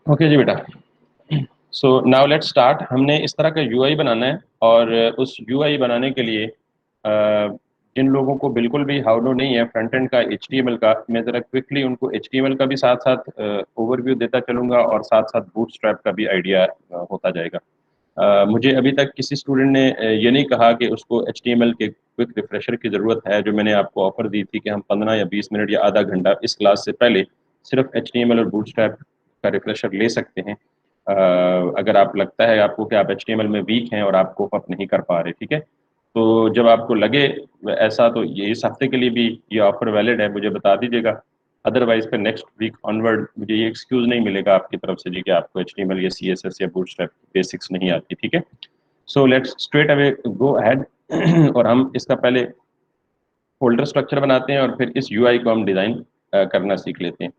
Okay जी बेटा। So now let's start. हमने इस तरह का यूआई बनाना है और उस यूआई बनाने के लिए जिन लोगों को बिल्कुल भी हाउ टू नहीं है फ्रंट एंड का एचटीएमएल का, मैं ज़रा क्विकली उनको एचटीएमएल का भी साथ साथ ओवरव्यू देता चलूँगा और साथ साथ बूटस्ट्रैप का भी आइडिया होता जाएगा। मुझे अभी तक किसी स्टूडेंट ने ये नहीं कहा कि उसको एचटीएमएल के क्विक रिफ्रेशर की ज़रूरत है। जो मैंने आपको ऑफर दी थी कि हम 15 या 20 मिनट या आधा घंटा इस क्लास से पहले सिर्फ एचटीएमएल और बूटस्ट्रैप का रिफ्रेशर ले सकते हैं। अगर आप लगता है आपको कि आप एचटीएमएल में वीक हैं और आप कोप अप नहीं कर पा रहे, ठीक है, तो जब आपको लगे ऐसा तो ये इस हफ्ते के लिए भी ये ऑफर वैलिड है, मुझे बता दीजिएगा। अदरवाइज फिर नेक्स्ट वीक ऑनवर्ड मुझे ये एक्सक्यूज नहीं मिलेगा आपकी तरफ से जी कि आपको एचटीएमएल या सीएसएस या बूटस्ट्रैप बेसिक्स नहीं आती, ठीक है। So let's straight away go ahead और हम इसका पहले फोल्डर स्ट्रक्चर बनाते हैं और फिर इस यूआई को हम डिज़ाइन करना सीख लेते हैं।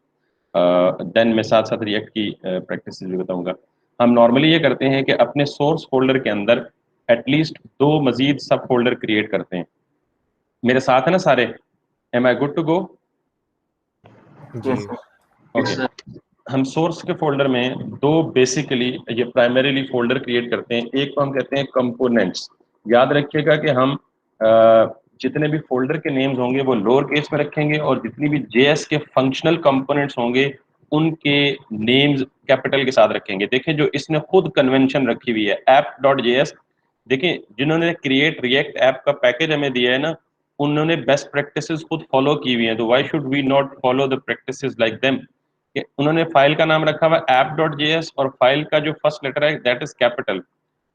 देन मैं साथ साथ रिएक्ट की प्रैक्टिस भी बताऊंगा। हम नॉर्मली ये करते हैं कि अपने सोर्स फोल्डर के अंदर एटलीस्ट 2 मजीद सब फोल्डर क्रिएट करते हैं। मेरे साथ है ना सारे? Am I good to go? जी ओके। हम सोर्स के फोल्डर में 2 बेसिकली ये प्राइमरीली फोल्डर क्रिएट करते हैं। एक को हम कहते हैं कंपोनेंट्स। याद रखिएगा कि हम जितने भी फोल्डर के नेम्स होंगे वो लोअर केस में रखेंगे और जितनी भी जेएस के फंक्शनल कंपोनेंट्स होंगे उनके नेम्स कैपिटल के साथ रखेंगे। देखें जो इसने खुद कन्वेंशन रखी हुई है ऐप डॉट जेएस। देखें जिन्होंने क्रिएट रिएक्ट ऐप का पैकेज हमें दिया है ना, उन्होंने बेस्ट प्रैक्टिसेस खुद फॉलो की हुई हैं, तो why should we not follow the practices like them. उन्होंने फाइल का नाम रखा हुआ ऐप डॉट जेएस और फाइल का जो फर्स्ट लेटर है दैट इज कैपिटल,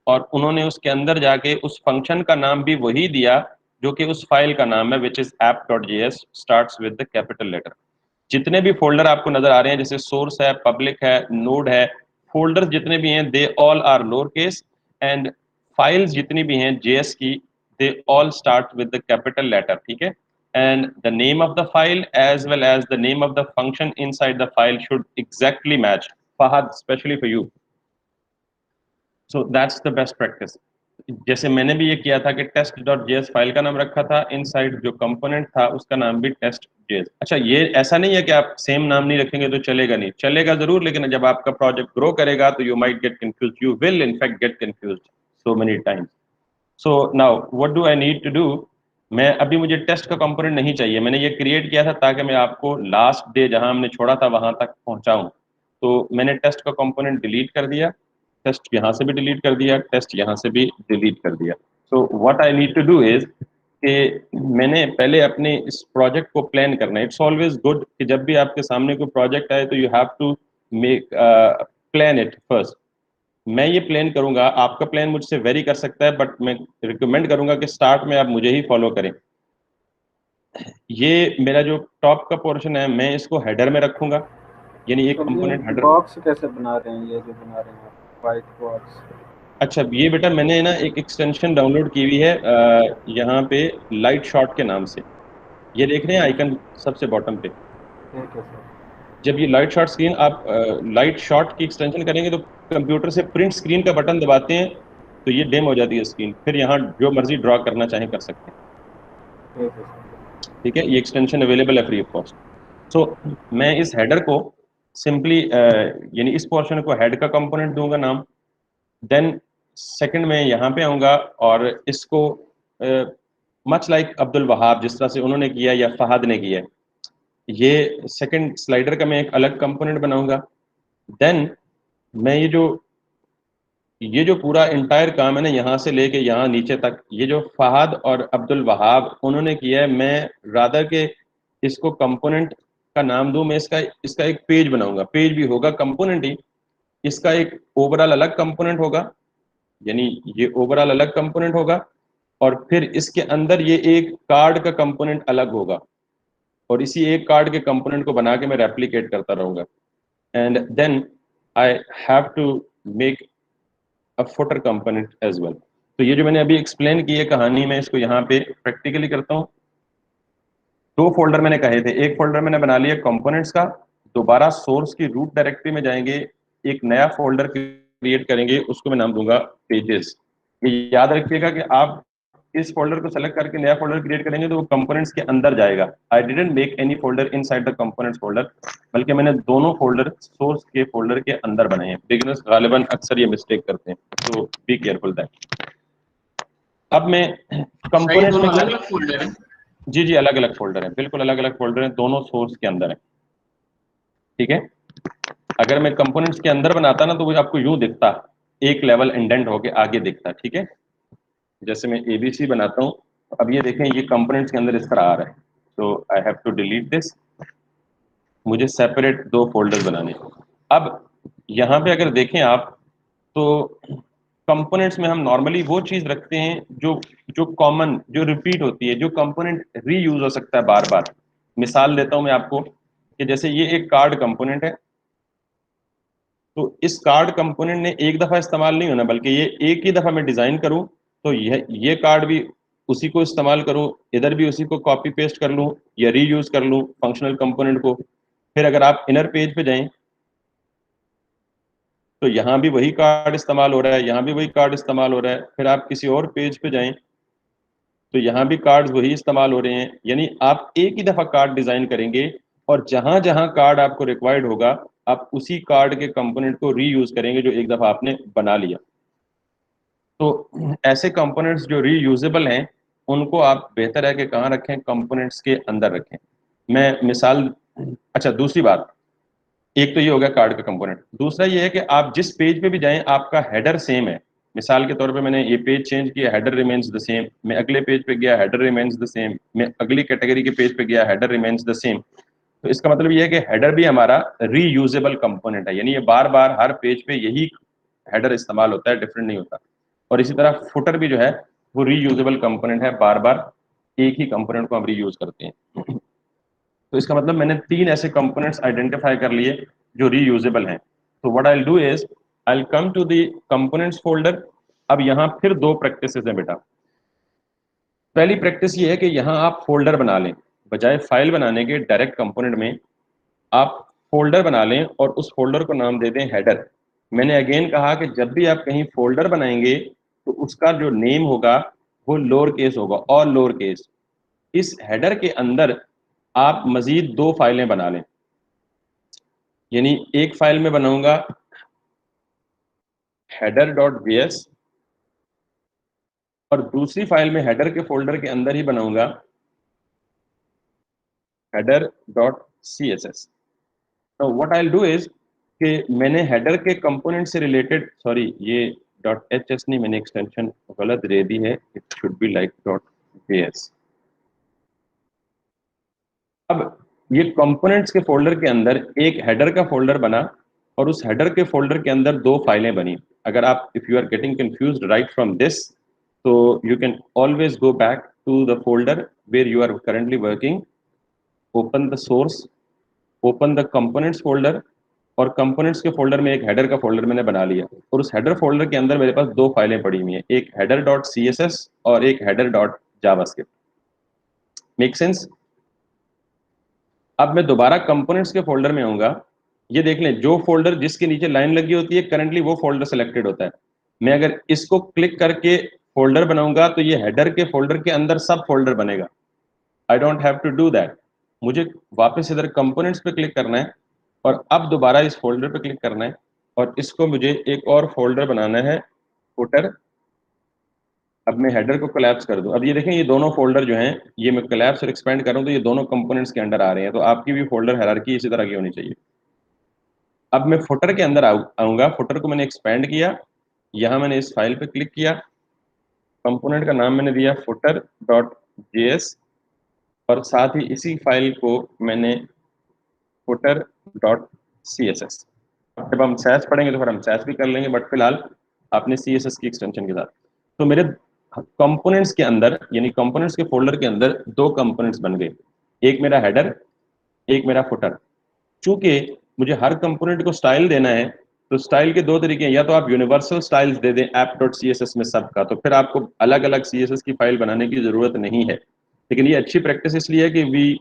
और उन्होंने उसके अंदर जाके उस फंक्शन का नाम भी वही दिया जो कि उस फाइल का नाम है which is app dot JS starts with the capital letter. जितने भी फोल्डर आपको नजर आ रहे हैं जैसे सोर्स है, पब्लिक है, नोड है, फोल्डर्स जितने भी हैं they all are lower case, and files जितनी भी हैं जेएस की they all start with the capital letter, ठीक है। And the name of the file as well as the name of the function inside the file should exactly match. Fahad specially for you, so that's the best practice. जैसे मैंने भी ये किया था कि test dot JS file का नाम रखा था, इनसाइड जो कंपोनेंट था उसका नाम भी टेस्ट जेएस। अच्छा ये ऐसा नहीं है कि आप सेम नाम नहीं रखेंगे तो चलेगा नहीं, चलेगा जरूर, लेकिन जब आपका प्रोजेक्ट ग्रो करेगा तो you might get confuse, you will in fact get confuse so many times. So now what do I need to do. मैं अभी मुझे टेस्ट का कंपोनेंट नहीं चाहिए, मैंने ये क्रिएट किया था ताकि मैं आपको लास्ट डे जहां हमने छोड़ा था वहां तक पहुंचाऊं। तो मैंने टेस्ट का कंपोनेंट डिलीट कर दिया, टेस्ट यहाँ से भी डिलीट कर दिया, टेस्ट यहाँ से भी डिलीट कर दिया। So what I need to do is कि मैंने पहले अपने इस प्रोजेक्ट को प्लान करना है। इट्स ऑलवेज गुड कि जब भी आपके सामने कोई प्रोजेक्ट आए तो you have to make plan it first. मैं ये प्लान करूंगा, आपका प्लान मुझसे वेरी कर सकता है, बट मैं रिकमेंड करूंगा कि स्टार्ट में आप मुझे ही फॉलो करें। ये मेरा जो टॉप का पोर्शन है मैं इसको हेडर में रखूंगा, यानी एक तो ये कंपोनेंट हेडर। बॉक्स कैसे बना रहे हैं, ये जो बना रहे हैं आप वाइट बॉक्स? अच्छा ये बेटा मैंने ना एक एक्सटेंशन डाउनलोड की हुई है यहाँ पे लाइट शॉट के नाम से। ये देख रहे हैं आइकन सबसे बॉटम पे। ठीक है सर। जब ये लाइट शॉट स्क्रीन आप लाइट शॉट की एक्सटेंशन करेंगे तो कंप्यूटर से प्रिंट स्क्रीन का बटन दबाते हैं तो ये डिम हो जाती है स्क्रीन, फिर यहाँ जो मर्जी ड्रॉ करना चाहें कर सकते हैं। ठीक है सर। ठीक है, ये एक्सटेंशन अवेलेबल है फ्री ऑफ कॉस्ट। सो मैं इस हेडर को सिंपली यानी इस पोर्शन को हेड का कंपोनेंट दूंगा नाम। देन सेकंड में यहाँ पे आऊँगा और इसको मच लाइक अब्दुल वहाब जिस तरह से उन्होंने किया या फहद ने किया, ये सेकंड स्लाइडर का मैं एक अलग कंपोनेंट बनाऊंगा। देन मैं ये जो पूरा इंटायर काम है ना यहाँ से लेके यहाँ नीचे तक, ये जो फहद और अब्दुल वहाब उन्होंने किया है, मैं रादर के इसको कंपोनेंट का नाम दूं, मैं इसका इसका एक पेज बनाऊंगा। पेज भी होगा कंपोनेंट ही, इसका एक ओवरऑल अलग कंपोनेंट होगा, यानी ये ओवरऑल अलग कंपोनेंट होगा, और फिर इसके अंदर ये एक कार्ड का कंपोनेंट अलग होगा, और इसी एक कार्ड के कंपोनेंट को बना के मैं रेप्लिकेट करता रहूंगा। And then I have to make a footer component as well. तो ये जो मैंने अभी एक्सप्लेन की है कहानी, मैं इसको यहाँ पे प्रैक्टिकली करता हूँ। 2 फोल्डर मैंने कहे थे, एक फोल्डर मैंने बना लिया कंपोनेंट्स का, दोबारा सोर्स की रूट डायरेक्टरी में जाएंगे, एक नया फोल्डर क्रिएट करेंगे, उसको मैं नाम दूंगा पेजेस। ये याद रखिएगा कि आप इस फोल्डर को सेलेक्ट करके नया फोल्डर क्रिएट करेंगे तो वो कंपोनेंट्स के अंदर जाएगा। I didn't make any folder inside the components folder, बल्कि मैंने दोनों फोल्डर सोर्स के फोल्डर के अंदर बनाए हैं। बिगिनर्स गालिबन अक्सर ये मिस्टेक करते हैं, तो बी केयरफुल दैट। अब मैं सही, कंपोनेंट्स में दोनों अलग अलग फोल्डर है। जी जी अलग अलग फोल्डर है, बिल्कुल अलग अलग फोल्डर है, दोनों सोर्स के अंदर है। ठीक है, अगर मैं कंपोनेंट्स के अंदर बनाता ना तो वो आपको यूं दिखता, एक लेवल इंडेंट होके आगे दिखता। ठीक है, जैसे मैं एबीसी बनाता हूँ, अब ये देखें ये कंपोनेंट्स के अंदर इस तरह आ रहा है, तो I have to delete this. मुझे सेपरेट दो फोल्डर बनाने। अब यहाँ पे अगर देखें आप, तो कंपोनेंट्स में हम नॉर्मली वो चीज रखते हैं जो जो कॉमन, जो रिपीट होती है, जो कंपोनेंट रीयूज हो सकता है बार बार। मिसाल देता हूं मैं आपको कि जैसे ये एक कार्ड कंपोनेंट है, तो इस कार्ड कंपोनेंट ने एक दफा इस्तेमाल नहीं होना, बल्कि ये एक ही दफा मैं डिजाइन करूं तो ये कार्ड भी उसी को इस्तेमाल करूं, इधर भी उसी को कॉपी पेस्ट कर लूं या रीयूज कर लूं फंक्शनल कंपोनेंट को। फिर अगर आप इनर पेज पे जाएं तो यहाँ भी वही कार्ड इस्तेमाल हो रहा है, यहाँ भी वही कार्ड इस्तेमाल हो रहा है। फिर आप किसी और पेज पे जाएं तो यहाँ भी कार्ड्स वही इस्तेमाल हो रहे हैं। यानी आप एक ही दफा कार्ड डिजाइन करेंगे और जहां जहां कार्ड आपको रिक्वायर्ड होगा आप उसी कार्ड के कंपोनेंट को रीयूज करेंगे जो एक दफा आपने बना लिया। तो ऐसे कंपोनेंट्स जो रीयूजेबल हैं उनको आप बेहतर है कि कहाँ रखें, कंपोनेंट्स के अंदर रखें। मैं मिसाल, अच्छा दूसरी बात, एक तो ये हो गया कार्ड का कंपोनेंट। दूसरा ये है कि आप जिस पेज पे भी जाएं आपका हेडर सेम है। मिसाल के तौर पे मैंने ये पेज चेंज किया, हेडर रिमेन्स द सेम। मैं अगले पेज पे गया, हेडर रिमेन्स द सेम। मैं अगली कैटेगरी के पेज पे गया, हेडर रिमेन्स द सेम। तो इसका मतलब ये है कि हेडर भी हमारा रीयूजेबल कंपोनेंट है, यानी ये बार बार हर पेज पे यही हेडर इस्तेमाल होता है, डिफरेंट नहीं होता। और इसी तरह फुटर भी जो है वो रीयूजेबल कंपोनेंट है, बार बार एक ही कंपोनेंट को हम रीयूज करते हैं। तो इसका मतलब मैंने तीन ऐसे कंपोनेंट्स आइडेंटिफाई कर लिए जो रीयूजेबल हैं। तो what I will do is I will come to the components folder. अब यहाँ फिर दो प्रैक्टिसेस हैं बेटा। पहली प्रैक्टिस ये है कि यहाँ आप फोल्डर बना लें, बजाय फाइल बनाने के डायरेक्ट कंपोनेंट में आप फोल्डर बना लें और उस फोल्डर को नाम दे दें हेडर। मैंने अगेन कहा कि जब भी आप कहीं फोल्डर बनाएंगे तो उसका जो नेम होगा वो लोअर केस होगा, और लोअर केस। इस हेडर के अंदर आप मजीद दो फाइलें बना लें, यानी एक फाइल में बनाऊंगा header.js और दूसरी फाइल में हेडर के फोल्डर के अंदर ही बनाऊंगा header.css। तो what I will do is कि मैंने हेडर के कंपोनेंट से रिलेटेड, सॉरी ये .hs नहीं, मैंने एक्सटेंशन गलत दे दी है, it should be like .js। अब ये कंपोनेंट्स के फोल्डर के अंदर एक हेडर का फोल्डर बना और उस हेडर के फोल्डर के अंदर दो फाइलें बनी। अगर आप, if you are getting confused right from this, तो you can always go back to the folder where you are currently working, open the source, open the components folder, और कंपोनेंट्स के फोल्डर में एक हेडर का folder मैंने बना लिया और उस हेडर फोल्डर के अंदर मेरे पास दो फाइलें पड़ी हुई हैं, एक header.css और एक header.javascript। Make sense? अब मैं दोबारा कंपोनेंट्स के फोल्डर में आऊंगा, ये देख लें जो फोल्डर जिसके नीचे लाइन लगी होती है करंटली वो फोल्डर सेलेक्टेड होता है। मैं अगर इसको क्लिक करके फोल्डर बनाऊंगा तो ये हेडर के फोल्डर के अंदर सब फोल्डर बनेगा। I don't have to do that. मुझे वापस इधर कंपोनेंट्स पे क्लिक करना है और अब दोबारा इस फोल्डर पे क्लिक करना है और इसको मुझे एक और फोल्डर बनाना है, फुटर। अब मैं हेडर को कोलैप्स कर दूं, अब ये देखें ये दोनों फोल्डर जो हैं ये मैं कोलैप्स और एक्सपेंड कर रहा हूं तो ये दोनों कंपोनेंट्स के अंडर आ रहे हैं। तो आपकी भी फोल्डर हायरार्की इसी तरह की होनी चाहिए। अब मैं फुटर के अंदर आऊंगा, फुटर को मैंने एक्सपेंड किया, यहाँ मैंने इस फाइल पे क्लिक किया, कंपोनेंट का नाम मैंने दिया footer.js और साथ ही इसी फाइल को मैंने footer.css। जब हम सैस पढ़ेंगे तो फिर हम सैस भी कर लेंगे, बट फिलहाल आपने CSS की एक्सटेंशन के साथ। तो मेरे कंपोनेंट्स के अंदर, यानी कंपोनेंट्स के फोल्डर के अंदर दो कंपोनेंट्स बन गए, एक मेरा हेडर, एक मेरा फुटर। चूंकि मुझे हर कंपोनेंट को स्टाइल देना है तो स्टाइल के दो तरीके हैं, या तो आप यूनिवर्सल स्टाइल्स दे दें app.css में सबका, तो फिर आपको अलग अलग CSS की फाइल बनाने की जरूरत नहीं है। लेकिन ये अच्छी प्रैक्टिस इसलिए है कि वी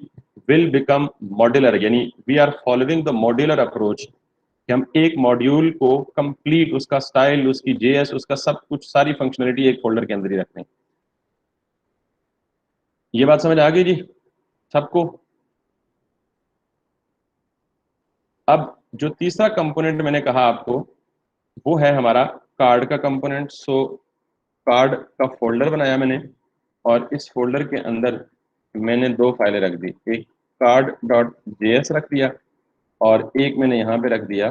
विल बिकम मॉड्यूलर, यानी we are following the modular approach, कि हम एक मॉड्यूल को कंप्लीट, उसका स्टाइल, उसकी JS, उसका सब कुछ, सारी फंक्शनलिटी एक फोल्डर के अंदर ही रखते हैं। ये बात समझ आ गई जी सबको? अब जो तीसरा कंपोनेंट मैंने कहा आपको वो है हमारा कार्ड का कंपोनेंट। सो कार्ड का फोल्डर बनाया मैंने, और इस फोल्डर के अंदर मैंने दो फाइलें रख दी, एक कार्ड डॉट जेएस रख दिया और एक मैंने यहाँ पे रख दिया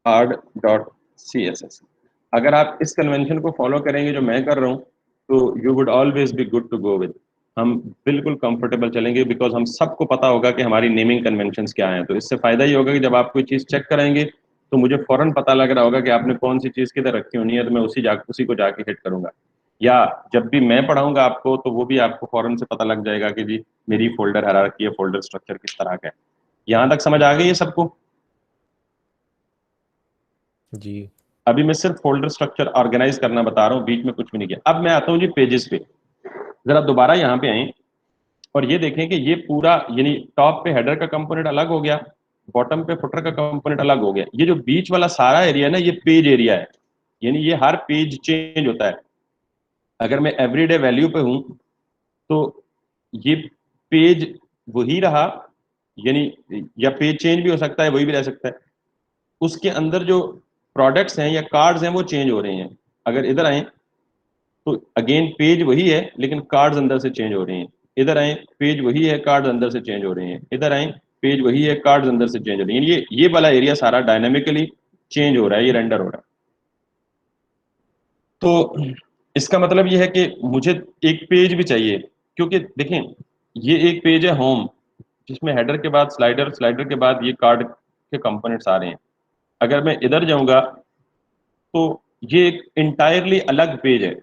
card dot C S S. अगर आप इस कन्वेंशन को फॉलो करेंगे जो मैं कर रहा हूँ तो you would always be good to go with. हम बिल्कुल कंफर्टेबल चलेंगे बिकॉज हम सबको पता होगा कि हमारी नेमिंग कन्वेंशंस क्या हैं। तो इससे फायदा ही होगा कि जब आप कोई चीज़ चेक कराएंगे तो मुझे फौरन पता लग रहा होगा कि आपने कौन सी चीज़ किधर रखी होनी है, तो मैं उसी को जाके हिट करूंगा। या जब भी मैं पढ़ाऊंगा आपको तो वो भी आपको फौरन से पता लग जाएगा कि जी मेरी फोल्डर हायरार्की है, फोल्डर स्ट्रक्चर किस तरह का है। यहाँ तक समझ आ गई है सबको? जी। अभी मैं सिर्फ फोल्डर स्ट्रक्चर ऑर्गेनाइज करना बता रहा हूँ, बीच में कुछ भी नहीं किया। अब मैं आता हूँ जी पेजेस पे। जरा दोबारा यहाँ पे आए और ये देखें कि ये पूरा यानी टॉप पे हेडर का कंपोनेंट अलग हो गया, बॉटम पे फुटर का कंपोनेंट अलग हो गया। ये जो बीच वाला सारा एरिया है ना, ये पेज एरिया है, यानी ये हर पेज चेंज होता है। अगर मैं एवरीडे वैल्यू पे हूँ तो ये पेज वही रहा, यानी या पेज चेंज भी हो सकता है, वही भी रह सकता है। उसके अंदर जो प्रोडक्ट्स हैं या कार्ड्स हैं वो चेंज हो रहे हैं। अगर इधर आए तो अगेन पेज वही है लेकिन कार्ड्स अंदर से चेंज हो रहे हैं। इधर आए पेज वही है, कार्ड्स अंदर से चेंज हो रहे हैं। इधर आए पेज वही है, कार्ड्स अंदर से चेंज हो रहे हैं। ये वाला एरिया सारा डायनामिकली चेंज हो रहा है, ये रेंडर हो रहा है। तो इसका मतलब ये है कि मुझे एक पेज भी चाहिए, क्योंकि देखें ये एक पेज है होम जिसमें हेडर के बाद स्लाइडर, स्लाइडर के बाद ये कार्ड के कंपोनेंट्स आ रहे हैं। अगर मैं इधर जाऊंगा तो ये एक इंटायरली अलग पेज है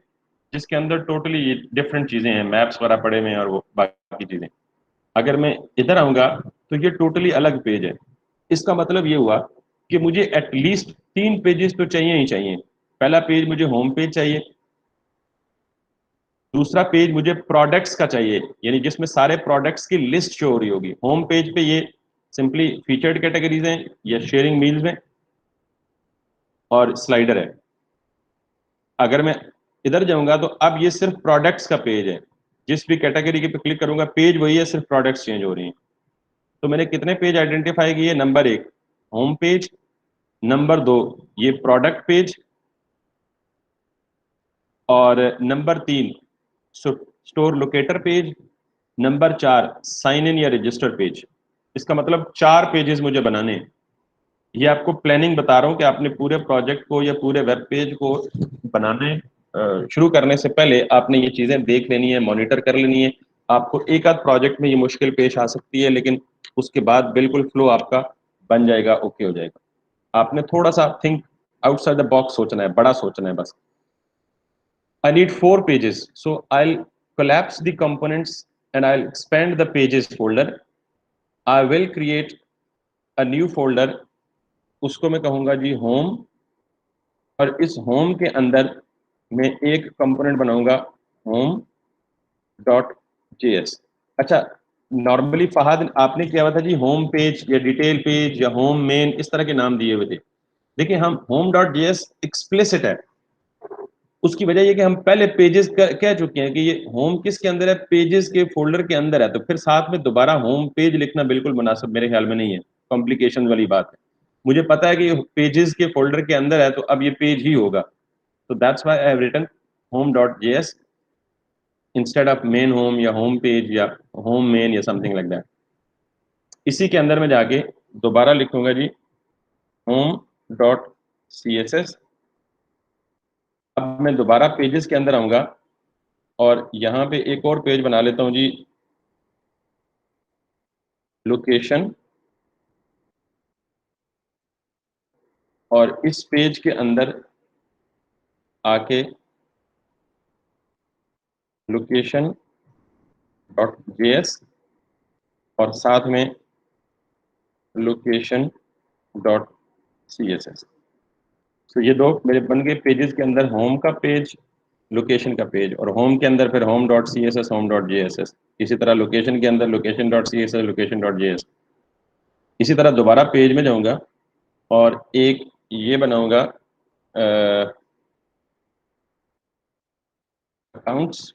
जिसके अंदर टोटली डिफरेंट चीजें हैं, मैप्स वगैरह पड़े हुए हैं और वो बाकी चीजें। अगर मैं इधर आऊंगा तो ये टोटली अलग पेज है। इसका मतलब ये हुआ कि मुझे एटलीस्ट 3 पेजेस तो चाहिए ही चाहिए। पहला पेज मुझे होम पेज चाहिए, दूसरा पेज मुझे प्रोडक्ट्स का चाहिए यानी जिसमें सारे प्रोडक्ट्स की लिस्ट शो हो रही होगी। होम पेज पे ये सिंपली फीचर्ड कैटेगरीज हैं या शेयरिंग मील्स में और स्लाइडर है। अगर मैं इधर जाऊंगा तो अब ये सिर्फ प्रोडक्ट्स का पेज है, जिस भी कैटेगरी के पे क्लिक करूंगा पेज वही है, सिर्फ प्रोडक्ट्स चेंज हो रही हैं। तो मैंने कितने पेज आइडेंटिफाई किए? नंबर 1 होम पेज, नंबर 2 ये प्रोडक्ट पेज, और number 3 store locator page, number 4 sign in या रजिस्टर पेज। इसका मतलब 4 पेजेस मुझे बनाने हैं। ये आपको प्लानिंग बता रहा हूँ कि आपने पूरे प्रोजेक्ट को या पूरे वेब पेज को बनाने शुरू करने से पहले आपने ये चीजें देख लेनी है, मॉनिटर कर लेनी है। आपको एक आध प्रोजेक्ट में ये मुश्किल पेश आ सकती है लेकिन उसके बाद बिल्कुल फ्लो आपका बन जाएगा, ओके हो जाएगा। आपने थोड़ा सा थिंक आउटसाइड द बॉक्स सोचना है, बड़ा सोचना है बस। I need 4 pages, so I'll collapse the components and I'll expand the pages folder. I will create a new folder, उसको मैं कहूंगा जी होम, और इस होम के अंदर मैं एक कंपोनेंट बनाऊंगा होम डॉट जेएस। अच्छा, नॉर्मली फहद आपने क्या हुआ था जी, होम पेज या डिटेल पेज या होम मेन इस तरह के नाम दिए हुए थे। देखिए हम होम डॉट जेएस एक्सप्लिसिट है। उसकी वजह ये कि हम पहले पेजेस कह चुके हैं कि ये होम किसके अंदर है, पेजेस के फोल्डर के अंदर है। तो फिर साथ में दोबारा होम पेज लिखना बिल्कुल मुनासिब मेरे ख्याल में नहीं है, कॉम्प्लिकेशन वाली बात है। मुझे पता है कि पेजेस के फोल्डर के अंदर है तो अब ये पेज ही होगा। तो that's why I have written home dot JS instead of main home या होम पेज या होम मेन या समथिंग लाइक दैट। इसी के अंदर में जाके दोबारा लिखूंगा जी home dot C S S. अब मैं दोबारा पेजेस के अंदर आऊंगा और यहाँ पे एक और पेज बना लेता हूँ जी लोकेशन, और इस पेज के अंदर आके लोकेशन डॉट जेएस और साथ में location dot C S S. तो ये दो मेरे बन गए पेजेस के अंदर, होम का पेज, लोकेशन का पेज, और होम के अंदर फिर home dot C S S, home dot J S S. इसी तरह लोकेशन के अंदर location dot C S S, location dot J S. इसी तरह दोबारा पेज में जाऊंगा और एक ये बनाऊंगा अकाउंट्स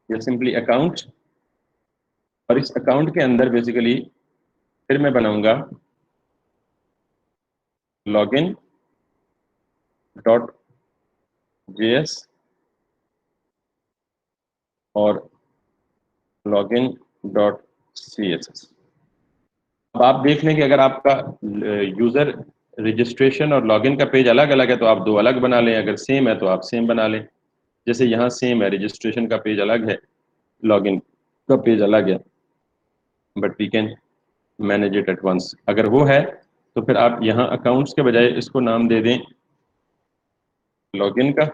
या सिंपली अकाउंट, और इस अकाउंट के अंदर बेसिकली फिर मैं बनाऊंगा लॉगिन डॉट जेएस और लॉगिन डॉट सीएसएस। अब आप देख लें कि अगर आपका यूजर रजिस्ट्रेशन और लॉगिन का पेज अलग अलग है तो आप दो अलग बना लें, अगर सेम है तो आप सेम बना लें। जैसे यहाँ सेम है, रजिस्ट्रेशन का पेज अलग है, लॉगिन का पेज अलग है, but we can manage it at once. अगर वो है तो फिर आप यहाँ अकाउंट्स के बजाय इसको नाम दे दें लॉगिन का,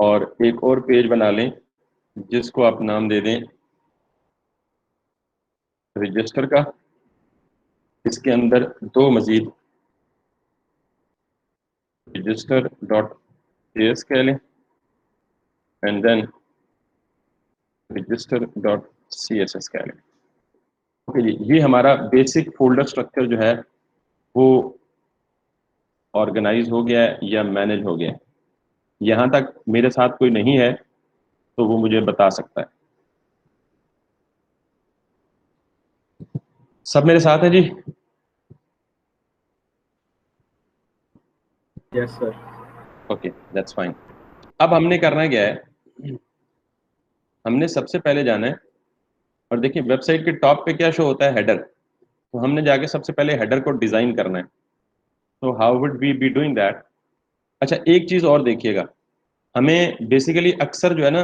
और एक और पेज बना लें जिसको आप नाम दे दें रजिस्टर का। इसके अंदर दो मजीद रजिस्टर डॉट जेएस कह लें and then register dot CSS कह लें। ओके जी, ये हमारा बेसिक फोल्डर स्ट्रक्चर जो है वो ऑर्गेनाइज हो गया है या मैनेज हो गया है। यहाँ तक मेरे साथ कोई नहीं है तो वो मुझे बता सकता है। सब मेरे साथ है जी? Yes sir. Okay, that's fine. अब हमने करना क्या है, हमने सबसे पहले जाना है, और देखिए वेबसाइट के टॉप पे क्या शो होता है, हेडर। तो हमने जाके सबसे पहले हेडर को डिजाइन करना है। तो how would we be doing that? अच्छा, एक चीज और देखिएगा, हमें बेसिकली अक्सर जो है ना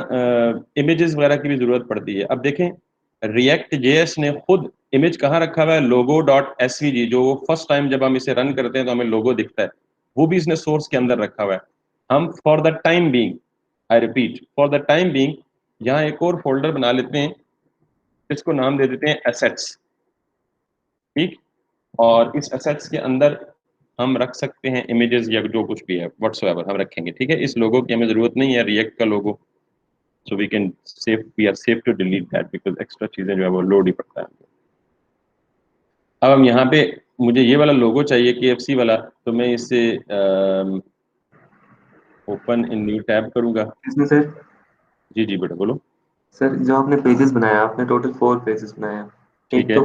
इमेजेस वगैरह की भी जरूरत पड़ती है। अब देखें, रिएक्ट जेएस ने खुद इमेज कहाँ रखा हुआ है, लोगो डॉट एसवीजी, जो फर्स्ट टाइम जब हम इसे रन करते हैं तो हमें लोगो दिखता है, वो भी इसने सोर्स के अंदर रखा हुआ है। हम for the time being, I repeat, for the time being यहाँ एक और फोल्डर बना लेते हैं, इसको नाम दे देते हैं एसेट्स। ठीक, और इस एसेट्स के अंदर हम रख सकते हैं इमेजेस या जो कुछ भी है व्हाट्सएवर हम रखेंगे। ठीक है, इस लोगो की हमें जरूरत नहीं है, रिएक्ट का logo, so we can safe, we are safe to delete that because extra चीजें जो है वो लोड ही पड़ता है। अब हम यहाँ पे, मुझे ये वाला लोगो चाहिए KFC वाला, तो मैं इसे ओपन इन न्यू टैब करूंगा। इसमें सर, जी जी बेटा बोलो। सर जो आपने पेजेस बनाया, आपने टोटल 4 पेजेस बनाए हैं। ठीक है,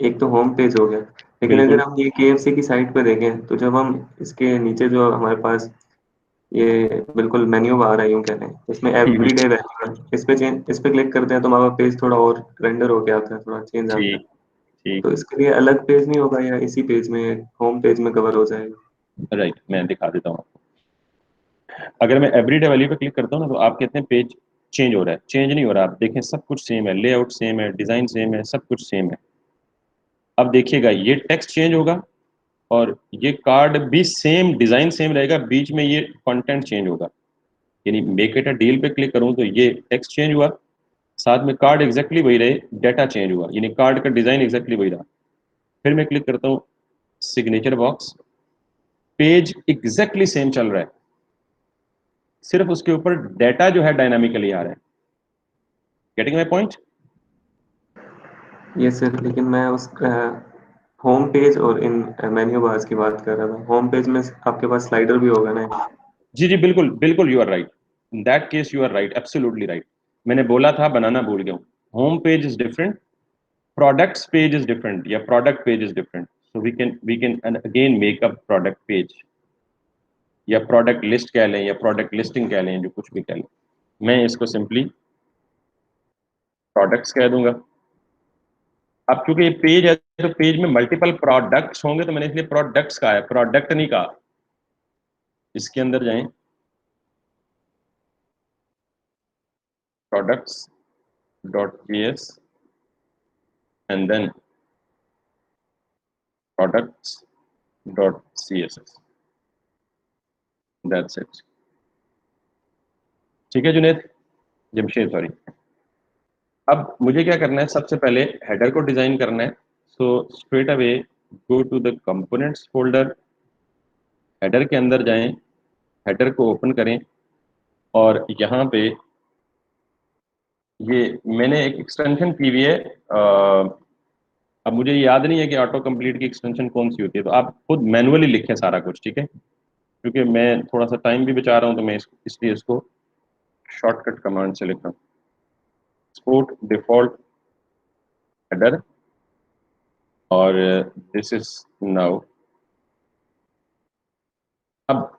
एक तो होम पेज हो गया, लेकिन अगर बिल्कुल। हम ये KFC की साइट पे देखें तो जब हम इसके नीचे जो हमारे पास ये बिल्कुल मेन्यू बार है, यूं कह लें, इसमें एवरीडे वैल्यू, इस पे क्लिक करते हैं तो हमारा पेज थोड़ा और रेंडर होके आता है, थोड़ा चेंज आता है। ठीक ठीक, तो इसके लिए अलग पेज नहीं होगा या इसी पेज में, होम पेज में कवर हो जाएगा? राइट, मैं दिखा देता हूँ। अगर मैं एवरीडे वैल्यू पे क्लिक करता हूँ ना तो आप कहते हैं पेज चेंज हो रहा है, चेंज नहीं हो रहा। आप देखें सब कुछ सेम है, लेआउट सेम है, डिजाइन सेम है, सब कुछ सेम है। अब देखिएगा ये टेक्स्ट चेंज होगा और ये कार्ड भी सेम डिजाइन सेम रहेगा, बीच में ये कंटेंट चेंज होगा। यानी मेक इट अ डील पे क्लिक करूं तो ये टेक्स्ट चेंज हुआ, साथ में कार्ड एग्जैक्टली वही रहे, डाटा चेंज हुआ, यानी कार्ड का डिजाइन एग्जैक्टली वही रहा। फिर मैं क्लिक करता हूँ signature box, page exactly same चल रहा है, सिर्फ उसके ऊपर डाटा जो है डायनामिकली आ रहा है। Getting my point? ये सर, लेकिन मैं उस होम पेज और इन मेन्यू बार्स की बात कर रहा था। होम पेज में आपके पास स्लाइडर भी होगा ना? जी जी बिल्कुल बिल्कुल, you are right, in that case you are right, absolutely right. मैंने बोला था, बनाना भूल गया हूँ। Home page is different, products page is different, या product page is different. So we can again make a product page, या product list कह लें, या प्रोडक्ट लिस्टिंग कह लें, जो कुछ भी कह लें। मैं इसको सिंपली प्रोडक्ट्स कह दूंगा। अब क्योंकि ये पेज है तो पेज में मल्टीपल प्रोडक्ट्स होंगे, तो मैंने इसलिए प्रोडक्ट्स कहा है, प्रोडक्ट नहीं कहा। इसके अंदर जाएं, products dot JS and then products dot CSS, that's it. ठीक है जुनेद, जमशेद सॉरी। अब मुझे क्या करना है, सबसे पहले हेडर को डिजाइन करना है। So straight away go to the components folder, header के अंदर जाएं, हेडर को ओपन करें, और यहाँ पे ये मैंने एक एक्सटेंशन की हुई है। अब मुझे याद नहीं है कि ऑटो कंप्लीट की एक्सटेंशन कौन सी होती है, तो आप खुद मैनुअली लिखें सारा कुछ, ठीक है? क्योंकि मैं थोड़ा सा टाइम भी बचा रहा हूँ तो मैं इसलिए इसको शॉर्टकट कमांड से लिखा, एक्सपोर्ट डिफॉल्ट हेडर, और दिस इज नाउ। अब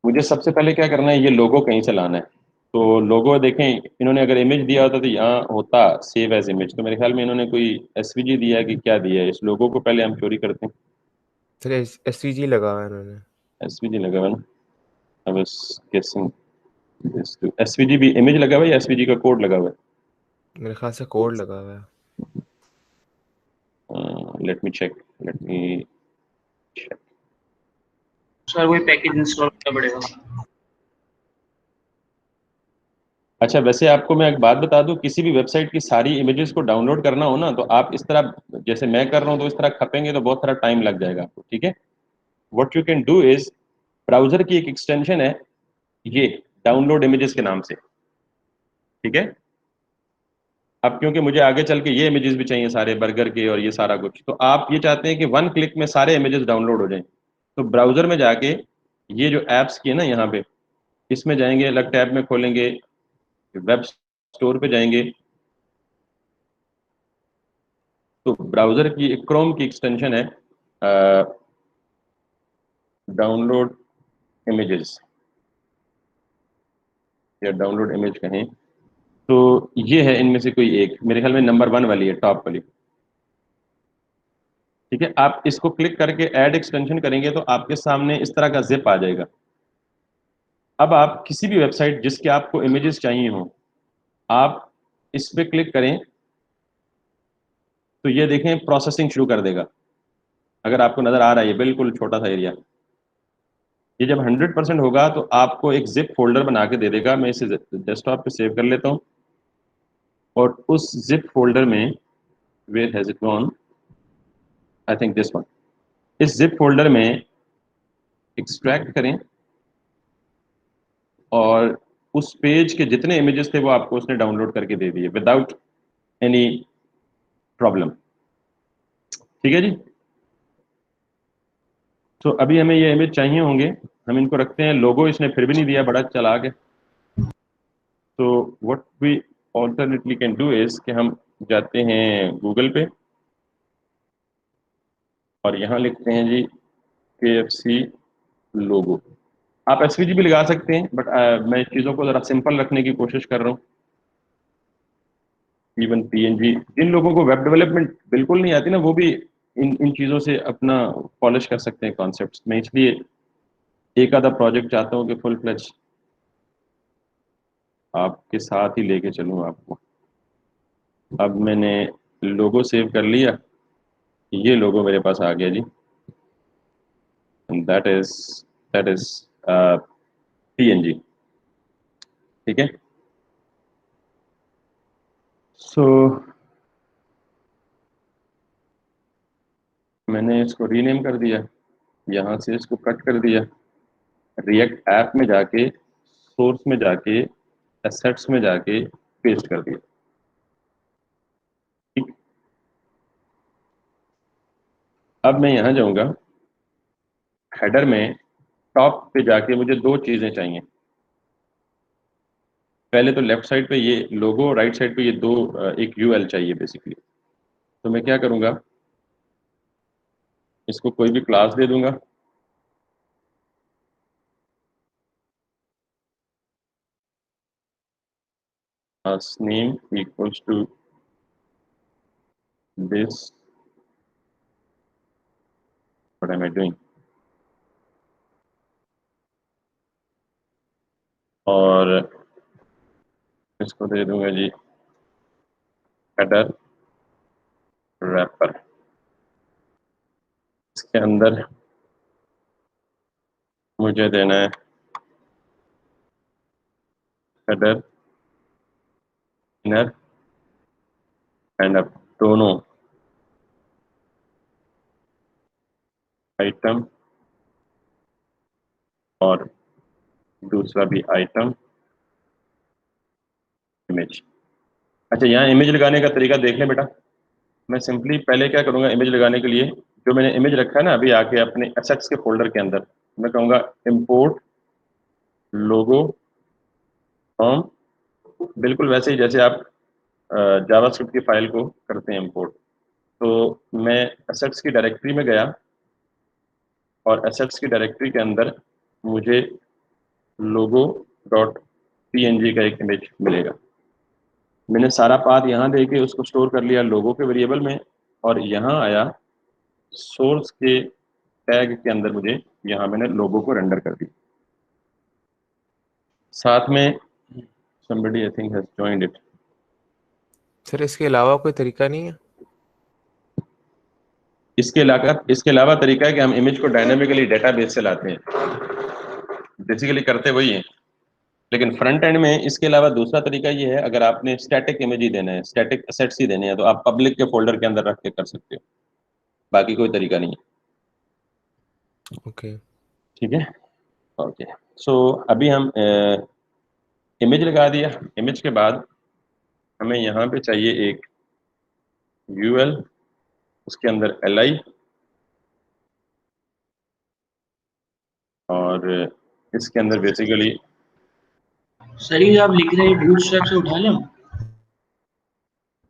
मुझे सबसे पहले क्या करना है, ये लोगो कहीं से लाना है। तो लोगो देखें, इन्होंने अगर इमेज दिया होता तो यहाँ होता सेव एज इमेज, तो मेरे ख्याल में इन्होंने कोई एसवीजी दिया है कि क्या दिया है। इस लोगो को पहले हम चोरी करते हैं। फिर एसवीजी लगा हुआ है इन्होंने। एसवीजी लगा हुआ है ना, आई वाज गेसिंग दिस टू। एसवीजी भी इमेज लगा हुआ है या एसवीजी का कोड लगा हुआ है? मेरे ख्याल से कोड लगा हुआ है। Let me check, let me check. Sir वही पैकेज इंस्टॉल करना पड़ेगा। अच्छा, वैसे आपको मैं एक बात बता दूं, किसी भी वेबसाइट की सारी इमेजेस को डाउनलोड करना हो ना, तो आप इस तरह जैसे मैं कर रहा हूँ, तो इस तरह खपेंगे तो बहुत सारा टाइम लग जाएगा आपको, ठीक है। What you can do is, browser की एक एक्सटेंशन है ये डाउनलोड इमेजेस के नाम से, ठीक है। अब क्योंकि मुझे आगे चल के ये इमेजेस भी चाहिए सारे बर्गर के और ये सारा कुछ, तो आप ये चाहते हैं कि वन क्लिक में सारे इमेजेस डाउनलोड हो जाएं, तो ब्राउजर में जाके ये जो एप्स की है ना यहाँ पे, इसमें जाएंगे, अलग टैब में खोलेंगे, वेब स्टोर पे जाएंगे, तो ब्राउजर की एक क्रोम की एक्सटेंशन है डाउनलोड इमेजेस या डाउनलोड इमेज कहें, तो ये है इनमें से कोई एक, मेरे ख्याल में नंबर 1 वाली है, टॉप वाली, ठीक है। आप इसको क्लिक करके ऐड एक्सटेंशन करेंगे तो आपके सामने इस तरह का जिप आ जाएगा। अब आप किसी भी वेबसाइट जिसके आपको इमेजेस चाहिए हो, आप इस पे क्लिक करें तो ये देखें प्रोसेसिंग शुरू कर देगा। अगर आपको नजर आ रहा है ये बिल्कुल छोटा सा एरिया, ये जब 100% होगा तो आपको एक जिप फोल्डर बना के दे देगा। मैं इसे डेस्कटॉप पे सेव कर लेता हूँ, और उस जिप फोल्डर में, where has it gone, I think this one, इस जिप फोल्डर में एक्सट्रैक्ट करें, और उस पेज के जितने इमेजेस थे वो आपको उसने डाउनलोड करके दे दिए विदाउट एनी प्रॉब्लम, ठीक है जी। तो अभी हमें ये इमेज चाहिए होंगे, हम इनको रखते हैं। लोगो इसने फिर भी नहीं दिया, बड़ा चालाक है। तो what we alternately can do is कि हम जाते हैं गूगल पे और यहाँ लिखते हैं जी KFC लोगो। आप एसवीजी भी लगा सकते हैं, बट मैं चीज़ों को ज़रा सिंपल रखने की कोशिश कर रहा हूँ। इवन PNG, जिन लोगों को वेब डेवलपमेंट बिल्कुल नहीं आती ना, वो भी इन इन चीज़ों से अपना पॉलिश कर सकते हैं कॉन्सेप्ट्स में। इसलिए एक आधा प्रोजेक्ट चाहता हूँ कि फुल फ्लेज आपके साथ ही लेके चलूँ आपको। अब मैंने लोगो सेव कर लिया, ये लोगो मेरे पास आ गया जी, दैट इज PNG, ठीक है। सो मैंने इसको रीनेम कर दिया, यहाँ से इसको कट कर दिया, रिएक्ट ऐप में जाके, सोर्स में जाके, एसेट्स में जाके पेस्ट कर दिया, ठीक। अब मैं यहाँ जाऊँगा, हेडर में टॉप पे जाके मुझे दो चीज़ें चाहिए। पहले तो लेफ्ट साइड पे ये लोगो, राइट साइड पे ये दो, एक UL चाहिए बेसिकली। तो मैं क्या करूँगा, इसको कोई भी क्लास दे दूंगा, class name equals to this, what am I doing, और इसको दे दूंगा जी हेडर रैपर। इसके अंदर मुझे देना है हेडर इनर एंड अब दोनों आइटम और दूसरा भी आइटम इमेज। अच्छा, यहाँ इमेज लगाने का तरीका देख लें बेटा। मैं सिंपली पहले क्या करूँगा, इमेज लगाने के लिए जो मैंने इमेज रखा है ना अभी आके अपने एसेट्स के फोल्डर के अंदर, मैं कहूँगा इंपोर्ट लोगो फॉर्म बिल्कुल वैसे ही जैसे आप जावास्क्रिप्ट की फाइल को करते हैं इंपोर्ट। तो मैं एसेट्स की डायरेक्टरी में गया और एसेट्स की डायरेक्टरी के अंदर मुझे लोगो डॉट png का एक इमेज मिलेगा। मैंने सारा पाथ यहाँ दे के उसको स्टोर कर लिया लोगो के वेरिएबल में, और यहाँ आया सोर्स के टैग के अंदर मुझे यहाँ मैंने लोगो को रेंडर कर दिया। साथ में somebody I think has joined it। Sir इसके अलावा कोई तरीका नहीं है? इसके अलावा तरीका है कि हम इमेज को डायनामिकली डेटाबेस से लाते हैं, बेसिकली करते वही है। लेकिन फ्रंट एंड में इसके अलावा दूसरा तरीका ये है, अगर आपने स्टैटिक इमेज ही देना है, स्टैटिक एसेट्स ही देने हैं, तो आप पब्लिक के फोल्डर के अंदर रख के कर सकते हो, बाकी कोई तरीका नहीं है। ओके ठीक है, ओके। सो अभी हम इमेज लगा दिया। इमेज के बाद हमें यहाँ पे चाहिए एक यूएल, उसके अंदर li, और इसके अंदर बेसिकली सर ये आप लिख रहे हैं बूटस्ट्रैप से उठा लें?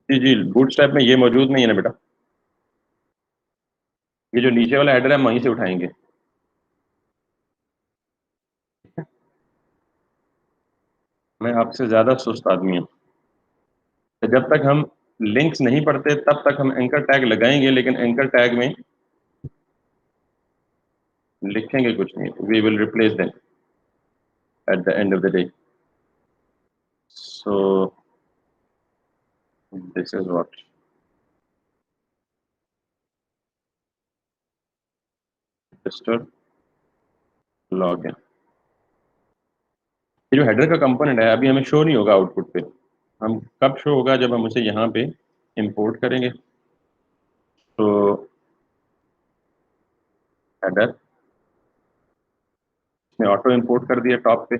जी बूटस्ट्रैप में ये मौजूद नहीं है ना बेटा, ये जो नीचे वाला हेडर है हम वहीं से उठाएंगे। मैं आपसे ज्यादा सुस्त आदमी हूँ, तो जब तक हम लिंक्स नहीं पढ़ते तब तक हम एंकर टैग लगाएंगे, लेकिन एंकर टैग में लिखेंगे कुछ नहीं। We will replace them at the end of the day. So this is what register login. ये जो हेडर का कंपोनेंट है अभी हमें शो नहीं होगा आउटपुट पे, हम कब शो होगा, जब हम उसे यहाँ पे इंपोर्ट करेंगे। तो हेडर इसने ऑटो इंपोर्ट कर दिया टॉप पे।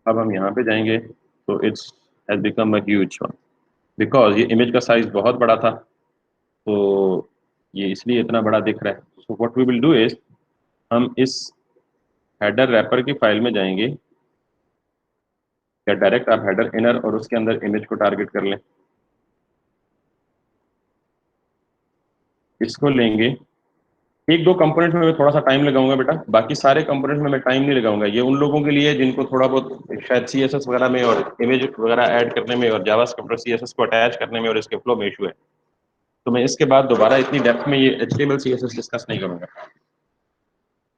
अब हम यहाँ पे जाएंगे तो it's has become a huge one, because ये इमेज का साइज बहुत बड़ा था, तो ये इसलिए इतना बड़ा दिख रहा है। So what we will do is, हम इस हेडर रैपर की फाइल में जाएंगे, या डायरेक्ट आप हेडर इनर और उसके अंदर इमेज को टारगेट कर लें। इसको लेंगे, एक दो कंपोनेंट में मैं थोड़ा सा टाइम लगाऊंगा बेटा, बाकी सारे कंपोनेंट में मैं टाइम नहीं लगाऊंगा। ये उन लोगों के लिए जिनको थोड़ा बहुत शायद CSS वगैरह में और इमेज वगैरह ऐड करने में और जावास्क्रिप्ट और CSS को अटैच करने में और इसके फ्लो में इशू है। तो मैं इसके बाद दोबारा इतनी डेप्थ में ये HTML CSS डिस्कस नहीं करूंगा।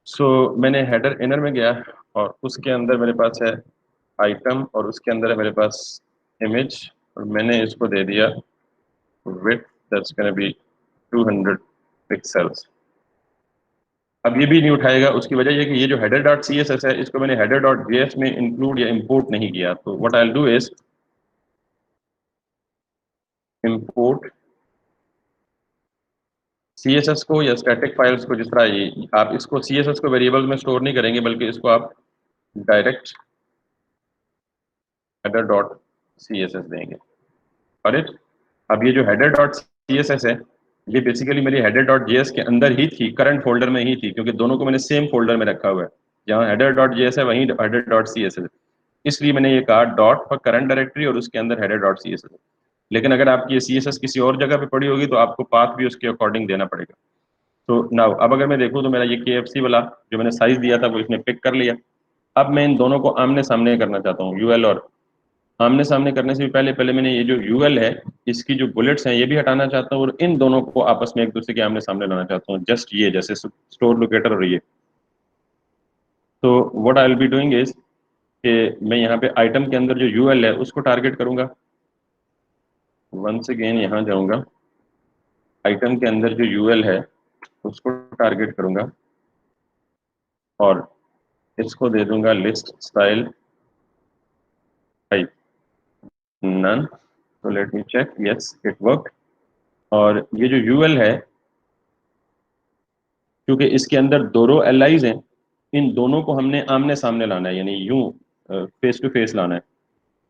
सो मैंने हेडर इनर में गया और उसके अंदर मेरे पास है आइटम और उसके अंदर है मेरे पास इमेज, और मैंने इसको दे दिया width that's gonna be 200 pixels. अब ये भी नहीं उठाएगा, उसकी वजह ये कि ये जो हेडर डॉट CSS है इसको मैंने हेडर डॉट JS में इंक्लूड या इंपोर्ट नहीं किया। तो what I will do is import CSS को या स्टैटिक फाइल्स को, जिस तरह ये आप इसको CSS को वेरिएबल्स में स्टोर नहीं करेंगे, बल्कि इसको आप डायरेक्ट हेडर डॉट CSS देंगे। और अब ये जो हेडर डॉट CSS है ये बेसिकली मेरी हेडर डॉट JS के अंदर ही थी, करंट फोल्डर में ही थी, क्योंकि दोनों को मैंने सेम फोल्डर में रखा हुआ है। जहाँ हेडर डॉट JS है वहीं हेडर डॉट CSS है, इसलिए मैंने ये कहा डॉट फॉर करंट डायरेक्टरी और उसके अंदर हेडर डॉट CSS। लेकिन अगर आपकी ये CSS किसी और जगह पे पड़ी होगी तो आपको पाथ भी उसके अकॉर्डिंग देना पड़ेगा। तो नाउ अब अगर मैं देखूँ तो मेरा ये KFC वाला जो मैंने साइज दिया था वो इसने पिक कर लिया। अब मैं इन दोनों को आमने सामने करना चाहता हूँ, UL और आमने सामने करने से भी पहले मैंने ये जो UL है इसकी जो बुलेट्स हैं ये भी हटाना चाहता हूँ, और इन दोनों को आपस में एक दूसरे के आमने सामने लाना चाहता हूँ, जस्ट ये जैसे स्टोर लोकेटर और ये। तो what I will be doing is कि मैं यहाँ पे आइटम के अंदर जो UL है उसको टारगेट करूंगा। वंस अगेन यहाँ जाऊंगा, आइटम के अंदर जो UL है उसको टारगेट करूंगा और इसको दे दूंगा लिस्ट स्टाइल टाइप नन। तो let me check, yes it work. और ये जो UL है, क्योंकि इसके अंदर दो रो LIs हैं, इन दोनों को हमने आमने सामने लाना है, यानी यूं फेस टू फेस लाना है।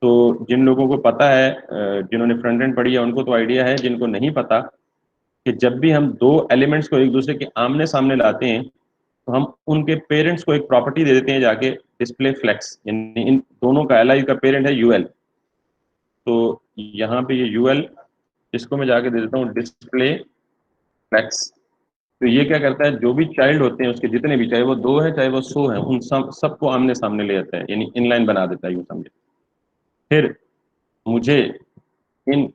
तो जिन लोगों को पता है, जिन्होंने फ्रंट एंड पढ़ी है उनको तो आइडिया है, जिनको नहीं पता, कि जब भी हम दो एलिमेंट्स को एक दूसरे के आमने सामने लाते हैं तो हम उनके पेरेंट्स को एक प्रॉपर्टी दे देते हैं जाके, डिस्प्ले फ्लेक्स, यानी इन दोनों का li का पेरेंट है ul, तो यहाँ पे ये ul, इसको मैं जाके दे देता हूँ डिस्प्ले फ्लेक्स। तो ये क्या करता है, जो भी चाइल्ड होते हैं उसके जितने भी, चाहे वो 2 है चाहे वो 100 है, उन सबको आमने सामने ले जाता है, यानी इनलाइन बना देता है, यूँ समझे। फिर मुझे इन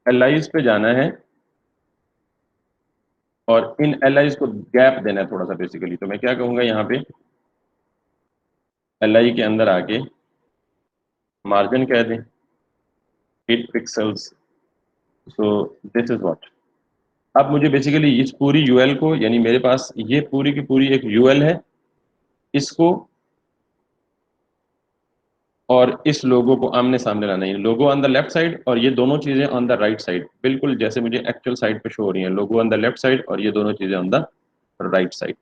एलाइज पे जाना है और इन एलाइज को गैप देना है थोड़ा सा बेसिकली। तो मैं क्या कहूँगा, यहाँ पे एल के अंदर आके मार्जिन कह दें 8 pixels, so this is what. अब मुझे बेसिकली इस पूरी यूएल को, यानी मेरे पास ये पूरी की पूरी एक यूएल है, इसको और इस लोगो को आमने सामने लाना है। लोगो ऑन द लेफ्ट साइड और ये दोनों चीजें ऑन द राइट साइड, बिल्कुल जैसे मुझे एक्चुअल साइड पे शो हो रही हैं, लोगो ऑन द लेफ्ट साइड और ये दोनों चीजें ऑन द राइट साइड।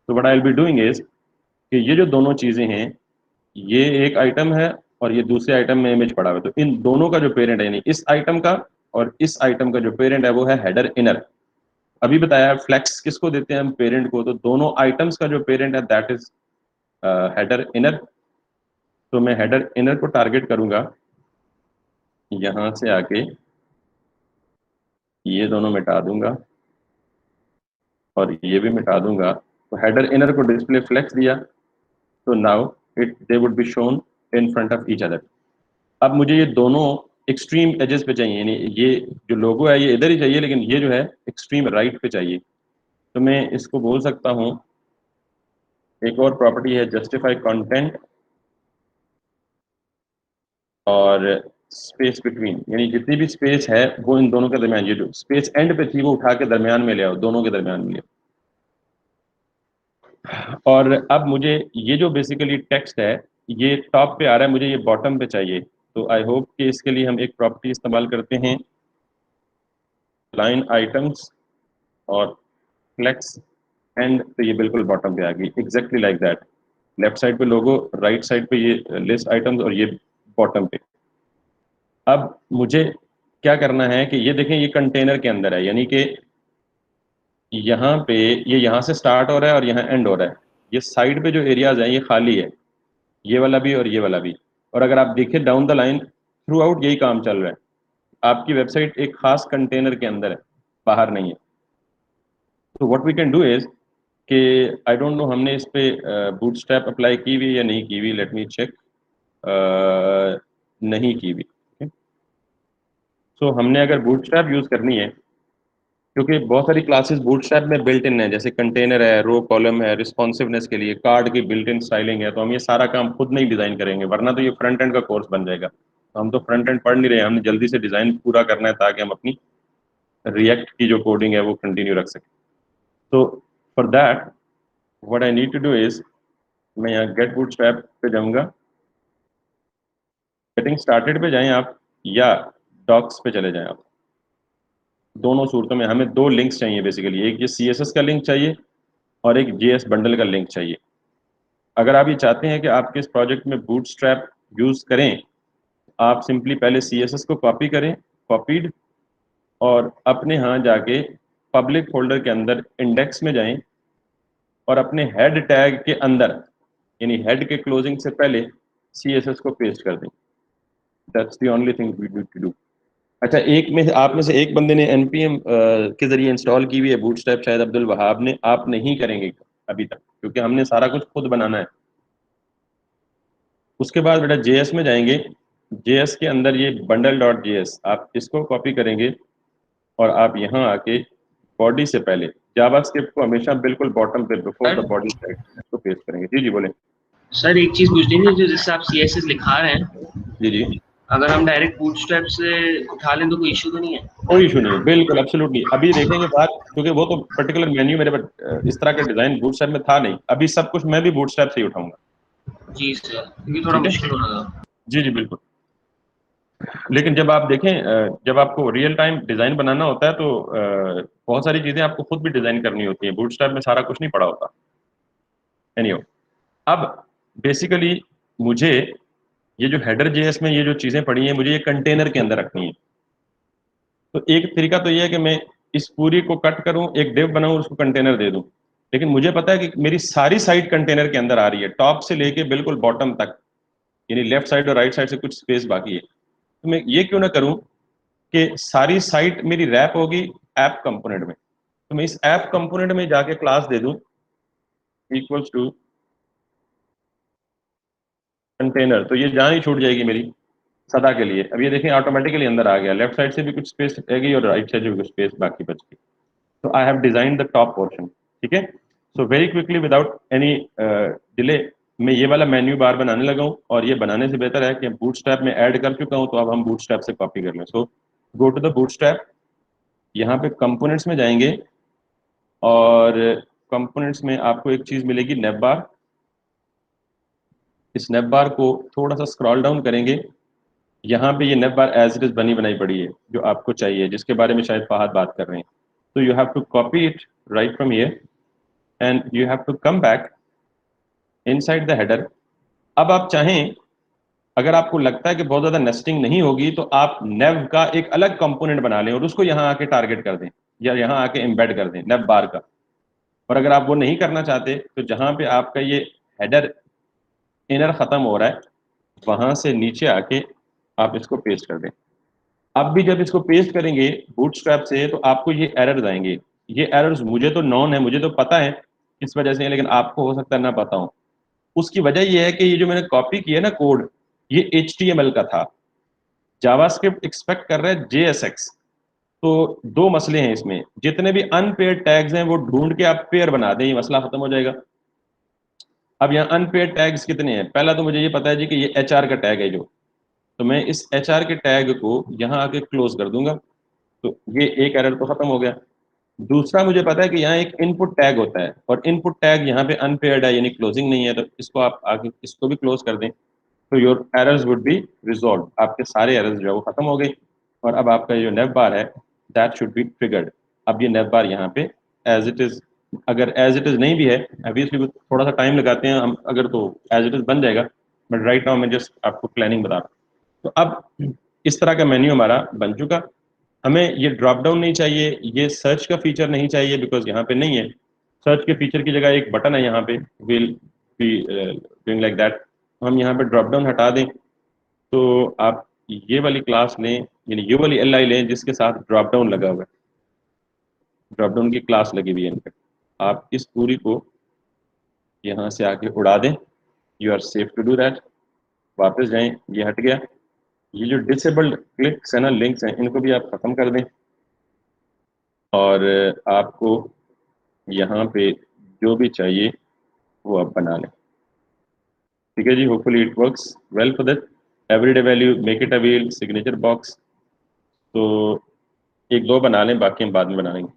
तो what I will be doing is कि ये जो दोनों चीजें हैं, ये एक आइटम है और ये दूसरे आइटम में इमेज पड़ा हुआ है, तो इन दोनों का जो पेरेंट है, यानी इस आइटम का और इस आइटम का जो पेरेंट है वो है हेडर इनर। अभी बताया फ्लेक्स किसको देते हैं हम, पेरेंट को, तो दोनों आइटम्स का जो पेरेंट है दैट इज हेडर इनर। तो मैं हेडर इनर को टारगेट करूंगा, यहां से आके ये दोनों मिटा दूंगा और ये भी मिटा दूंगा। तो हेडर इनर को डिस्प्ले फ्लेक्स दिया, तो now they would be shown in front of each other. अब मुझे ये दोनों एक्सट्रीम एजेस पे चाहिए, यानी ये जो लोगो है ये इधर ही चाहिए, लेकिन ये जो है एक्सट्रीम राइट पे चाहिए। तो मैं इसको बोल सकता हूँ, एक और प्रॉपर्टी है जस्टिफाई कंटेंट और स्पेस बिटवीन, यानी जितनी भी स्पेस है वो इन दोनों के दरमियान, ये जो स्पेस एंड पे थी वो उठा के दरमियान में ले आओ, दोनों के दरमियान में ले आओ। और अब मुझे ये जो बेसिकली टेक्स्ट है ये टॉप पे आ रहा है, मुझे ये बॉटम पे चाहिए। तो आई होप कि इसके लिए हम एक प्रॉपर्टी इस्तेमाल करते हैं, लाइन आइटम्स और फ्लेक्स एंड, तो ये बिल्कुल बॉटम पे आ गई, exactly like that. Left side पे लोगो, राइट साइड पे ये लिस्ट आइटम्स और ये बॉटम पे। अब मुझे क्या करना है कि ये देखें, ये कंटेनर के अंदर है, यानी कि यहाँ पे ये यहाँ से स्टार्ट हो रहा है और यहाँ एंड हो रहा है। ये साइड पे जो एरियाज हैं ये खाली है, ये वाला भी और ये वाला भी। और अगर आप देखें down the line through out यही काम चल रहा है। आपकी वेबसाइट एक खास कंटेनर के अंदर है, बाहर नहीं है। तो what we can do is कि आई डोंट नो हमने इस पे बूटस्ट्रैप अप्लाई की हुई या नहीं की हुई, लेट मी चेक, नहीं की हुई। सो हमने अगर बूटस्ट्रैप यूज करनी है, क्योंकि बहुत सारी क्लासेस बूटस्ट्रैप में बिल्ट इन है, जैसे कंटेनर है, रो कॉलम है, रिस्पॉन्सिवनेस के लिए कार्ड की बिल्ट इन स्टाइलिंग है, तो हम ये सारा काम खुद नहीं डिजाइन करेंगे, वरना तो ये फ्रंट एंड का कोर्स बन जाएगा। तो हम तो फ्रंट एंड पढ़ नहीं रहे हैं, हमने जल्दी से डिजाइन पूरा करना है ताकि हम अपनी रिएक्ट की जो कोडिंग है वो कंटिन्यू रख सकें। तो for that what I need to do is, मैं यहाँ गेट बूटस्ट्रैप पे जाऊंगा, गेटिंग स्टार्टेड पे जाएं आप या डॉक्स पे चले जाएं आप। दोनों सूरतों में हमें 2 लिंक्स चाहिए बेसिकली, एक ये CSS का लिंक चाहिए और एक JS बंडल का लिंक चाहिए। अगर आप ये चाहते हैं कि आपके इस प्रोजेक्ट में बूटस्ट्रैप यूज करें, आप सिंपली पहले CSS को कॉपी करें, कॉपीड, और अपने यहाँ जाके पब्लिक फोल्डर के अंदर इंडेक्स में जाएं और अपने हेड टैग के अंदर, यानी हेड के क्लोजिंग से पहले CSS को पेस्ट कर दें। That's the only thing we need to do. अच्छा, एक में आप में से एक बंदे ने npm के जरिए इंस्टॉल की हुई है बूटस्ट्रैप, शायद अब्दुल वहाब ने। आप नहीं करेंगे अभी तक, क्योंकि हमने सारा कुछ खुद बनाना है। उसके बाद बेटा JS में जाएंगे, JS के अंदर ये bundle.js, आप इसको कॉपी करेंगे और आप यहाँ आके बॉडी से पहले जावास्क्रिप्ट को हमेशा बिल्कुल बॉटम पे बिफोर द बॉडी साइड को पेस्ट करेंगे। जी जी बोले। सर एक चीज पूछनी थी, जो जिससे आप CSS लिखा रहे हैं, जी जी, अगर हम डायरेक्ट बूटस्ट्रैप से उठा लें तो कोई इशू तो नहीं है? कोई इशू नहीं है, बिल्कुल एब्सोल्युटली। अभी देखेंगे बात, क्योंकि वो तो पर्टिकुलर मेन्यू मेरे पास इस तरह का डिजाइन बूटस्ट्रैप में था नहीं। अभी सब कुछ मैं भी बूटस्ट्रैप से ही उठाऊंगा। जी सर, क्योंकि थोड़ा मुश्किल हो रहा था। जी जी बिल्कुल। लेकिन जब आप देखें, जब आपको रियल टाइम डिजाइन बनाना होता है तो बहुत सारी चीजें आपको खुद भी डिजाइन करनी होती हैं, बूटस्ट्रैप में सारा कुछ नहीं पड़ा होता। एनीवे, अब बेसिकली मुझे ये जो हेडर JS में ये जो चीजें पड़ी हैं, मुझे ये कंटेनर के अंदर रखनी है। तो एक तरीका तो ये है कि मैं इस पूरी को कट करूं, एक डिव बनाऊं, उसको कंटेनर दे दूं। लेकिन मुझे पता है कि मेरी सारी साइट कंटेनर के अंदर आ रही है, टॉप से लेके बिल्कुल बॉटम तक, यानी लेफ्ट साइड और राइट साइड से कुछ स्पेस बाकी है। तो मैं ये क्यों ना करूं कि सारी साइट मेरी रैप होगी ऐप कंपोनेंट में। तो मैं इस ऐप कंपोनेंट में जाके क्लास दे दूं इक्वल्स टू कंटेनर, तो ये जान ही छूट जाएगी मेरी सदा के लिए। अब ये देखें ऑटोमेटिकली अंदर आ गया, लेफ्ट साइड से भी कुछ स्पेस रह गई और राइट साइड से भी कुछ स्पेस बाकी बच गई। तो I have design the top portion, ठीक है। So very quickly without any delay मैं ये वाला मेन्यू बार बनाने लगा हूँ, और ये बनाने से बेहतर है कि बूटस्ट्रैप में ऐड कर चुका हूँ, तो अब हम बूटस्ट्रैप से कॉपी कर लें। सो गो टू द बूटस्ट्रैप, यहाँ पे कंपोनेंट्स में जाएंगे और कंपोनेंट्स में आपको एक चीज मिलेगी नेव बार। इस नेव बार को थोड़ा सा स्क्रॉल डाउन करेंगे, यहाँ पे ये नेव बार एज इट इज बनी बनाई पड़ी है जो आपको चाहिए, जिसके बारे में शायद फहद बात कर रहे हैं। तो you have to copy it right from here and you have to come back inside the header. अब आप चाहें, अगर आपको लगता है कि बहुत ज्यादा नेस्टिंग नहीं होगी, तो आप नेव का एक अलग कंपोनेंट बना लें और उसको यहाँ आके टारगेट कर दें या यहाँ आके एम्बेड कर दें नेव बार का। और अगर आप वो नहीं करना चाहते, तो जहाँ पे आपका ये हेडर इनर खत्म हो रहा है, वहां से नीचे आके आप इसको पेस्ट कर दें। अब भी जब इसको पेस्ट करेंगे बूटस्ट्रैप से, तो आपको ये एरर्स आएंगे। ये एरर्स मुझे तो नॉन है, मुझे तो पता है किस वजह से है, लेकिन आपको हो सकता है ना पता हो। उसकी वजह ये है कि ये जो मैंने कॉपी किया ना कोड, ये HTML का था, जावास्क्रिप्ट एक्सपेक्ट कर रहा है JSX। तो दो मसले हैं इसमें, जितने भी अनपेयर्ड टैग्स हैं वो ढूंढ के आप पेयर बना दें, ये मसला खत्म हो जाएगा। अब यहाँ अनपेयर्ड टैग्स कितने हैं, पहला तो मुझे ये पता है जी कि ये HR का टैग है जो, तो मैं इस HR के टैग को यहाँ आके क्लोज कर दूंगा, तो ये एक एरर तो खत्म हो गया। दूसरा मुझे पता है कि यहाँ एक इनपुट टैग होता है, और इनपुट टैग यहाँ पे अनपेयर्ड है यानी क्लोजिंग नहीं है, तो इसको आप आगे इसको भी क्लोज कर दें, तो your errors would be resolve, आपके सारे एरर्स जो है वो खत्म हो गई। और अब आपका जो नेव बार है दैट शुड बी ट्रिगर्ड। अब ये नेव बार यहाँ पे एज इट इज, अगर एज इट इज नहीं भी है ऑब्वियसली थोड़ा सा टाइम लगाते हैं हम, अगर तो एज इट इज बन जाएगा, बट राइट नाउ मैं जस्ट आपको प्लानिंग बता रहा हूँ। तो अब इस तरह का मेन्यू हमारा बन चुका। हमें ये ड्रॉप डाउन नहीं चाहिए, ये सर्च का फीचर नहीं चाहिए, बिकॉज यहाँ पे नहीं है। सर्च के फीचर की जगह एक बटन है यहाँ पे, will be doing like that. हम यहाँ पे ड्रॉप डाउन हटा दें, तो आप ये वाली क्लास लें, यानी ये वाली LI लें जिसके साथ ड्रॉप डाउन लगा हुआ है, ड्रॉप डाउन की क्लास लगी हुई है इनफैक्ट। आप इस पूरी को यहाँ से आके उड़ा दें, you are safe to do that. वापस जाएं, ये हट गया। ये जो डिसेबल्ड क्लिक्स है ना, लिंक्स हैं, इनको भी आप खत्म कर दें, और आपको यहाँ पे जो भी चाहिए वो आप बना लें। ठीक है जी, hopefully it works well for that. Everyday value make it avail, signature box, तो एक दो बना लें, बाकी हम बाद में बना लेंगे।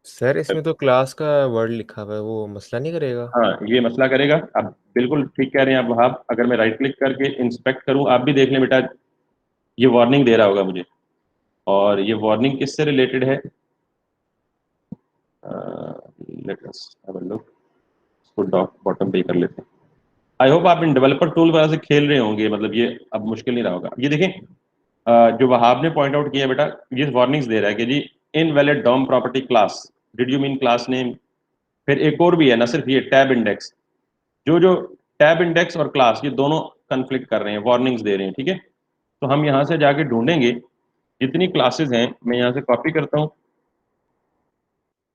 सर इसमें तो क्लास का वर्ड लिखा हुआ है, वो मसला नहीं करेगा? हाँ, ये मसला करेगा। आप बिल्कुल ठीक कह रहे हैं आप वहाब। अगर मैं राइट क्लिक करके इंस्पेक्ट करूँ, आप भी देख लें बेटा, ये वार्निंग दे रहा होगा मुझे, और ये वार्निंग किससे रिलेटेड है? Let us have a look, इसको डॉट बॉटम पे कर लेते हैं। आई होप आप इन डेवलपर टूल वजह से खेल रहे होंगे, मतलब ये अब मुश्किल नहीं रहा होगा। ये देखें, जो वहाब ने पॉइंट आउट किया बेटा, ये वार्निंग्स दे रहा है कि जी invalid DOM property class, did you mean class name. फिर एक और भी है, ना सिर्फ ये टैब इंडेक्स, जो जो टैब इंडेक्स और क्लास ये दोनों कन्फ्लिक्ट कर रहे हैं, वार्निंग्स दे रहे हैं। ठीक है, तो हम यहाँ से जाके ढूंढेंगे जितनी क्लासेस हैं। मैं यहाँ से कॉपी करता हूँ,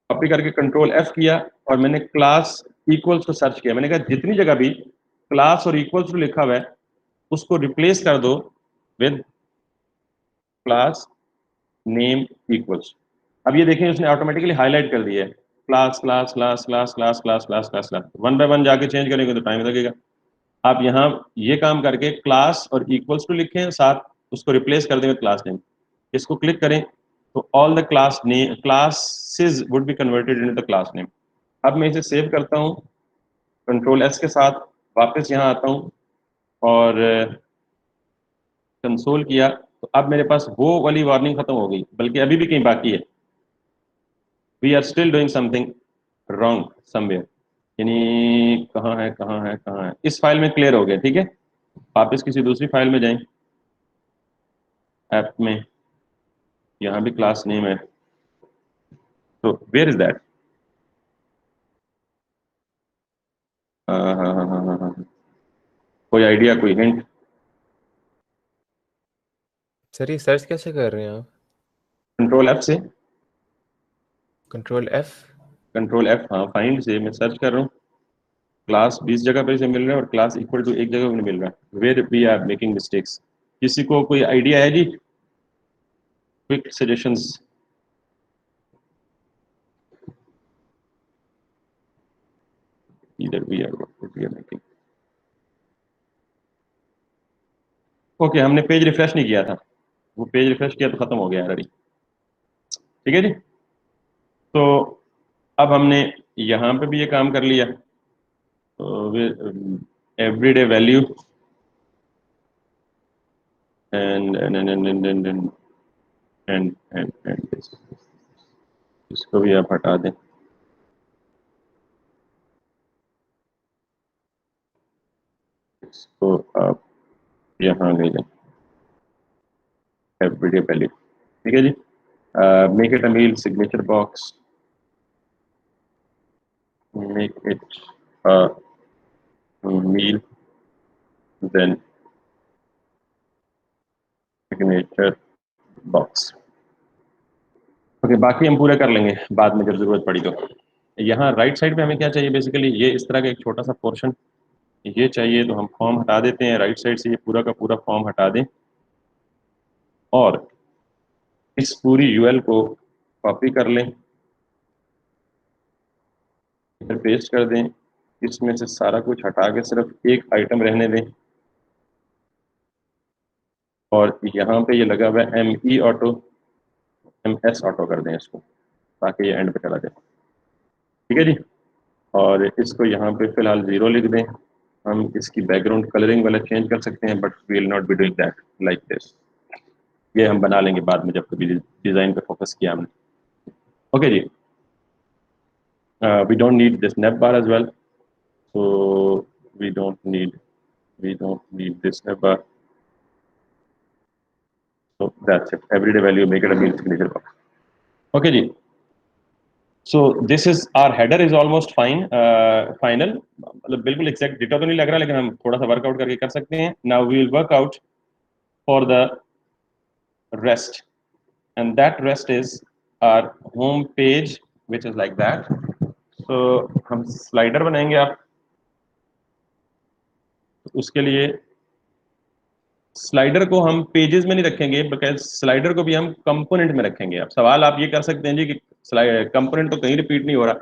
कॉपी करके Ctrl+F किया, और मैंने क्लास इक्वल्स को सर्च किया। मैंने कहा जितनी जगह भी क्लास और इक्वल्स टू लिखा हुआ है उसको रिप्लेस कर दो विद क्लास नेम इक्वल्स। अब ये देखें उसने ऑटोमेटिकली हाईलाइट कर दिया है, class class class class class class class class class. One by one जाके चेंज करेंगे तो टाइम लगेगा। आप यहाँ ये काम करके क्लास और इक्वल्स टू लिखें, साथ उसको रिप्लेस कर देंगे क्लास नेम। इसको क्लिक करें तो all the class name classes would be converted into the class name. अब मैं इसे सेव करता हूँ Ctrl+S के साथ, वापस यहाँ आता हूँ और कंसोल किया, तो अब मेरे पास वो वाली वार्निंग खत्म हो गई, बल्कि अभी भी कहीं बाकी है। We are still doing something wrong somewhere, यानी कहाँ है कहाँ है कहाँ है। इस फाइल में क्लियर हो गया, ठीक है। वापस किसी दूसरी फाइल में जाएं, ऐप में, यहाँ भी क्लास नेम है, तो वेयर इज दैट? हाँ हाँ हाँ हाँ हाँ हाँ। कोई आइडिया, कोई हिंट? सर ये सर्च कैसे कर रहे हैं आप? कंट्रोल एफ से। Control F? कंट्रोल एफ, हाँ, फाइंड से मैं सर्च कर रहा हूँ। क्लास 20 जगह पे से मिल रहा है और क्लास इक्वल टू एक जगह पे नहीं मिल रहा है। Where we are making mistakes. किसी को कोई आइडिया है जी? Quick suggestions. इधर वी आर मेकिंग। ओके, हमने पेज रिफ्रेश नहीं किया था। वो पेज रिफ्रेश किया तो खत्म हो गया ऑलरेडी। ठीक है जी। तो अब हमने यहाँ पे भी ये काम कर लिया। एवरीडे वैल्यू एंड इसको भी आप हटा दें। इसको आप यहाँ ले जाएं, एवरीडे वैल्यू। ठीक है जी। Make it a meal signature box, make it a meal, then signature box. Okay, बाकी हम पूरा कर लेंगे बाद में जब जरूरत पड़ी तो। यहाँ राइट साइड पे हमें क्या चाहिए बेसिकली, ये इस तरह का एक छोटा सा पोर्शन ये चाहिए, तो हम फॉर्म हटा देते हैं राइट साइड से, ये पूरा का पूरा फॉर्म हटा दें और इस पूरी यूएल को कॉपी कर लें, इधर पेस्ट कर दें, इसमें से सारा कुछ हटा के सिर्फ एक आइटम रहने दें और यहाँ पे ये लगा हुआ है एम ऑटो, MS ऑटो कर दें इसको ताकि ये एंड पे चला जाए। ठीक है जी। और इसको यहाँ पे फिलहाल 0 लिख दें। हम इसकी बैकग्राउंड कलरिंग वाला चेंज कर सकते हैं, but we will not be doing that like this. ये हम बना लेंगे बाद में जब कभी डिजाइन पे फोकस किया हमने। ओके जी। We don't need this nav bar as well, so we don't need this nav bar, so that's it. Everyday value, make it a meal signature box. Okay जी। So this is our header is almost fine, final, मतलब बिल्कुल exact data तो नहीं लग रहा, लेकिन हम थोड़ा सा वर्कआउट करके कर सकते हैं। Now we will work out for the rest, and that rest is our home page, which is like that. So हम स्लाइडर बनाएंगे आप, उसके लिए स्लाइडर को हम पेजेस में नहीं रखेंगे, बल्कि स्लाइडर को भी हम कंपोनेंट में रखेंगे। अब सवाल आप ये कर सकते हैं जी कि कंपोनेंट तो कहीं रिपीट नहीं हो रहा,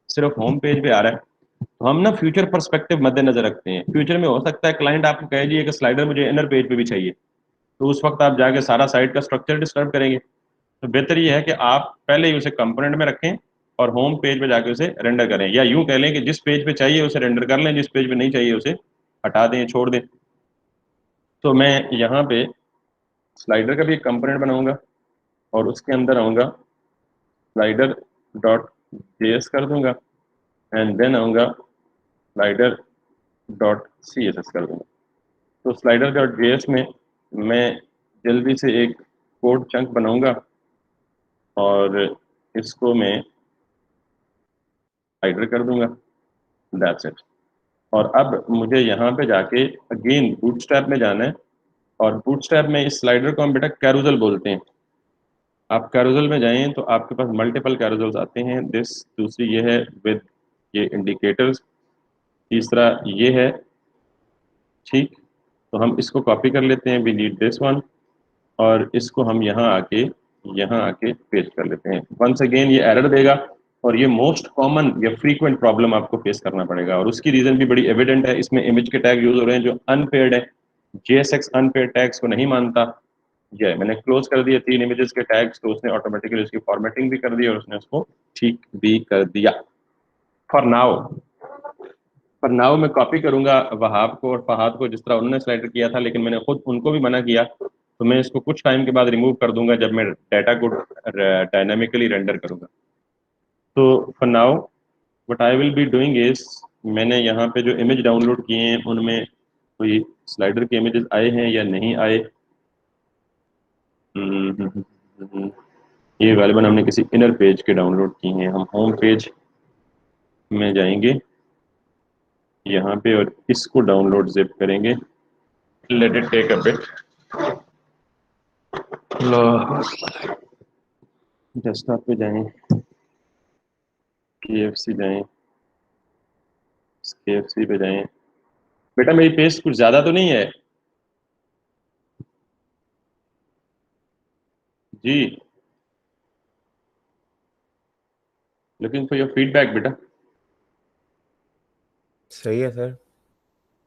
सिर्फ होम पेज पे आ रहा है। तो हम ना फ्यूचर पर्सपेक्टिव मद्देनजर रखते हैं। फ्यूचर में हो सकता है क्लाइंट आपको कहे जी कि स्लाइडर मुझे इनर पेज पे भी चाहिए, तो उस वक्त आप जाके सारा साइट का स्ट्रक्चर डिस्टर्ब करेंगे। तो बेहतर ये है कि आप पहले ही उसे कंपोनेंट में रखें और होम पेज पे जाके उसे रेंडर करें, या यूं कह लें कि जिस पेज पे चाहिए उसे रेंडर कर लें, जिस पेज पे नहीं चाहिए उसे हटा दें, छोड़ दें। तो मैं यहाँ पे स्लाइडर का भी एक कंपोनेंट बनाऊंगा और उसके अंदर आऊंगा, स्लाइडर डॉट JS कर दूंगा एंड देन आऊंगा स्लाइडर डॉट CSS कर दूंगा। तो स्लाइडर डॉट JS में मैं जल्दी से एक कोड चंक बनाऊंगा और इसको मैं स्लाइडर कर दूंगा, दैट्स इट। और अब मुझे यहाँ पे जाके अगेन बूटस्ट्रैप में जाना है, और बूटस्ट्रैप में इस स्लाइडर को हम बेटा कैरोजल बोलते हैं। आप कैरोजल में जाएं तो आपके पास मल्टीपल कैरोजल्स आते हैं। दिस दूसरी ये है विद ये इंडिकेटर्स, तीसरा ये है। ठीक, तो हम इसको कॉपी कर लेते हैं, वी नीड दिस वन, और इसको हम यहाँ आके पेस्ट कर लेते हैं। वंस अगेन ये एरर देगा और ये मोस्ट कॉमन या फ्रीक्वेंट प्रॉब्लम आपको फेस करना पड़ेगा, और उसकी रीजन भी बड़ी एविडेंट है। इसमें इमेज के टैग यूज हो रहे हैं जो अनपेयर्ड है। JSX अनपेयर्ड टैग्स को नहीं मानता। ये मैंने क्लोज कर दिया 3 इमेजेस के टैग्स, तो उसने ऑटोमेटिकली उसकी फॉर्मेटिंग भी कर दी और उसने उसको ठीक भी कर दिया। फॉर नाउ मैं कॉपी करूंगा वहाब को और फहाद को, जिस तरह उन्होंने स्लाइडर किया था, लेकिन मैंने खुद उनको भी मना किया, तो मैं इसको कुछ टाइम के बाद रिमूव कर दूंगा जब मैं डाटा को डायनामिकली रेंडर करूंगा। तो for now what I will be doing is, मैंने यहाँ पे जो इमेज डाउनलोड किए हैं उनमें कोई स्लाइडर के इमेजेस आए हैं या नहीं आए। ये गालिबन हमने किसी इनर पेज के डाउनलोड किए हैं। हम होम पेज में जाएंगे यहाँ पे और इसको डाउनलोड जिप करेंगे। Let it take a bit. Desktop पे जाएं, KFC जाएं, KFC पे जाएं। बेटा मेरी पेस कुछ ज्यादा तो नहीं है जी? लुकिंग फॉर योर फीडबैक बेटा। सही है सर।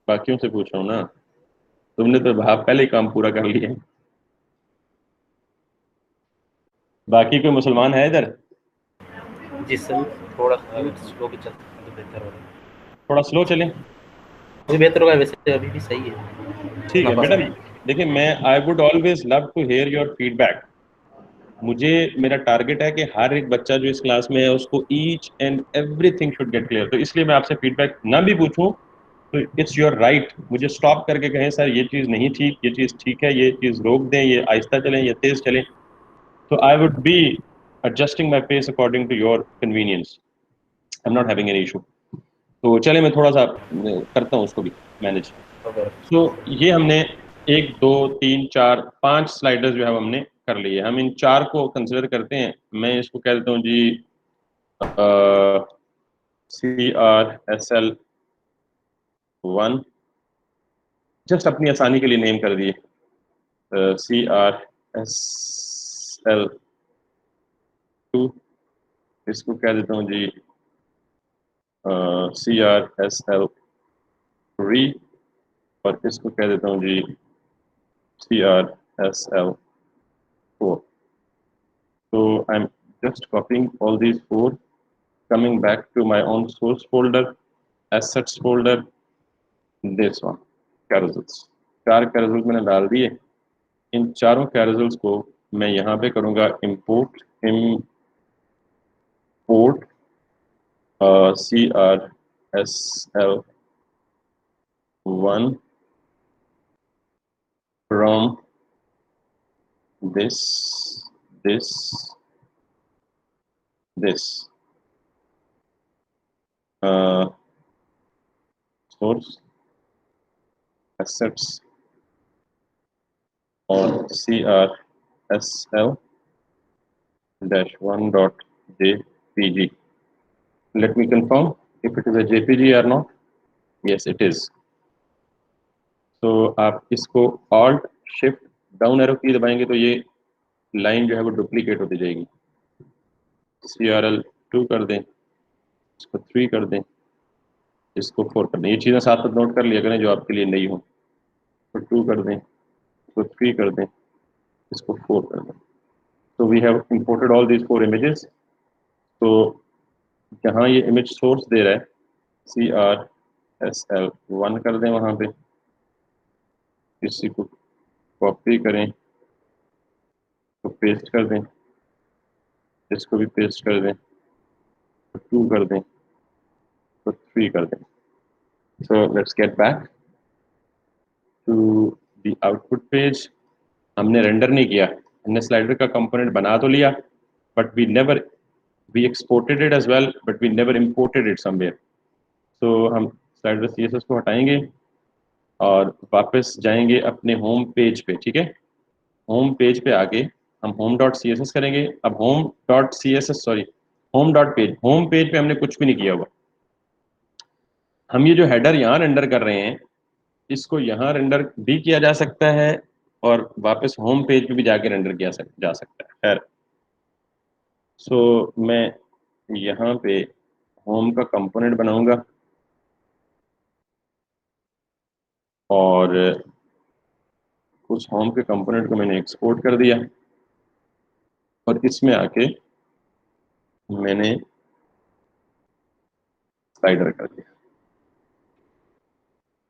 बाकियों से पूछ रहा हूँ ना, तुमने तो भाव पहले ही काम पूरा कर लिया है। बाकी कोई मुसलमान है इधर? जी सर, थोड़ा सा स्लो भी चलता है तो बेहतर होगा। थोड़ा स्लो चलें। अभी बेहतर होगा, वैसे अभी भी सही है। ठीक इतना है बेटा। पसंद देखिए मैं I would always love to hear your feedback. मुझे, मेरा टारगेट है कि हर एक बच्चा जो इस क्लास में है उसको each and everything should get clear. तो इसलिए मैं आपसे फीडबैक ना भी पूछूं तो इट्स योर राइट। मुझे स्टॉप करके कहें सर ये चीज़ नहीं ठीक, ये चीज़ ठीक है, ये चीज़ रोक दें, ये आहिस्ता चलें, ये तेज़ चलें। तो I would be adjusting my pace according to your convenience. I am not having any issue. तो चले मैं थोड़ा सा करता हूँ उसको भी मैनेज। होगा। तो ये हमने 1 2 3 4 5 स्लाइडर्स जो है हमने कर लिए। हम इन 4 को कंसिडर करते हैं। मैं इसको कह देता हूँ जी CRSL1, जस्ट अपनी आसानी के लिए नेम कर दिए। CRSL2, इसको कह देता हूँ जी CRSL3, और इसको कह देता हूँ जी CRSL4। So I'm just copying all these 4, coming back to my own source folder, assets folder, this one, carousels। 4 carousels मैंने डाल दिए। इन चारों carousels को मैं यहाँ पे करूँगा import CRSL1 from this source assets और CRSL-1.jpg। Let me confirm if it is a JPG or not. Yes, it is. तो आप इसको Alt Shift डाउन एरो की दबाएंगे तो ये लाइन जो है वो डुप्लीकेट होती जाएगी। CRL2 कर दें, इसको 3 कर दें, इसको 4 कर दें। ये चीज़ें साथ साथ नोट कर लिया करें जो आपके लिए नई हो। तो 2 कर दें, इसको 3 कर दें, इसको 4 कर दें। तो we have imported all these 4 images. तो जहाँ ये इमेज सोर्स दे रहा है CRSL1 कर दें, वहाँ पे इसी को कॉपी करें तो पेस्ट कर दें, इसको भी पेस्ट कर दें, तो 2 कर दें, तो 3 कर दें। So let's get back to the output page. हमने रेंडर नहीं किया, हमने स्लाइडर का कंपोनेंट बना तो लिया, but we exported it as well, but we never imported it somewhere. तो हम स्लाइडर CSS को हटाएंगे और वापस जाएंगे अपने होम पेज पे। ठीक है, होम पेज पे आके हम home.css करेंगे। अब होम पेज पे हमने कुछ भी नहीं किया हुआ। हम ये जो हेडर यहाँ रेंडर कर रहे हैं इसको यहाँ रेंडर भी किया जा सकता है और वापस होम पेज पे भी जाके रेंडर किया जा सकता है। खैर, सो मैं यहाँ पे होम का कंपोनेंट बनाऊंगा और उस होम के कंपोनेंट को मैंने एक्सपोर्ट कर दिया और इसमें आके मैंने स्लाइडर कर दिया।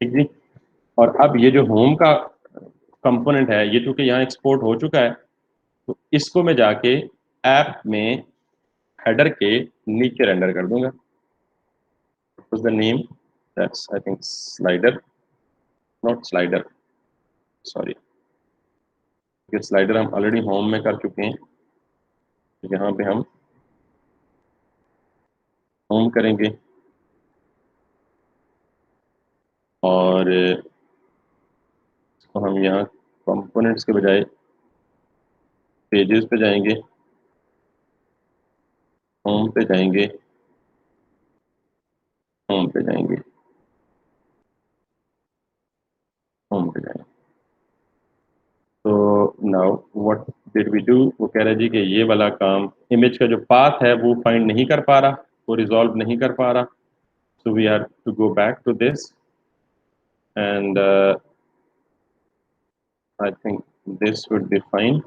ठीक जी। और अब ये जो होम का कंपोनेंट है ये चूंकि यहाँ एक्सपोर्ट हो चुका है, तो इसको मैं जाके ऐप में हेडर के नीचे रेंडर कर दूंगा। What's the name? That's I think slider, not slider. Sorry, ये स्लाइडर हम ऑलरेडी होम में कर चुके हैं। यहाँ पे हम होम करेंगे और इसको हम यहाँ कंपोनेंट्स के बजाय पेजेस पे जाएंगे, होम पे जाएंगे, होम पे जाएंगे, होम पे जाएंगे। तो now what did we do, वो कह रहा है जी कि ये वाला काम, इमेज का जो पाथ है वो फाइंड नहीं कर पा रहा, वो रिजॉल्व नहीं कर पा रहा। So we have to go back to this and I think this would be fine,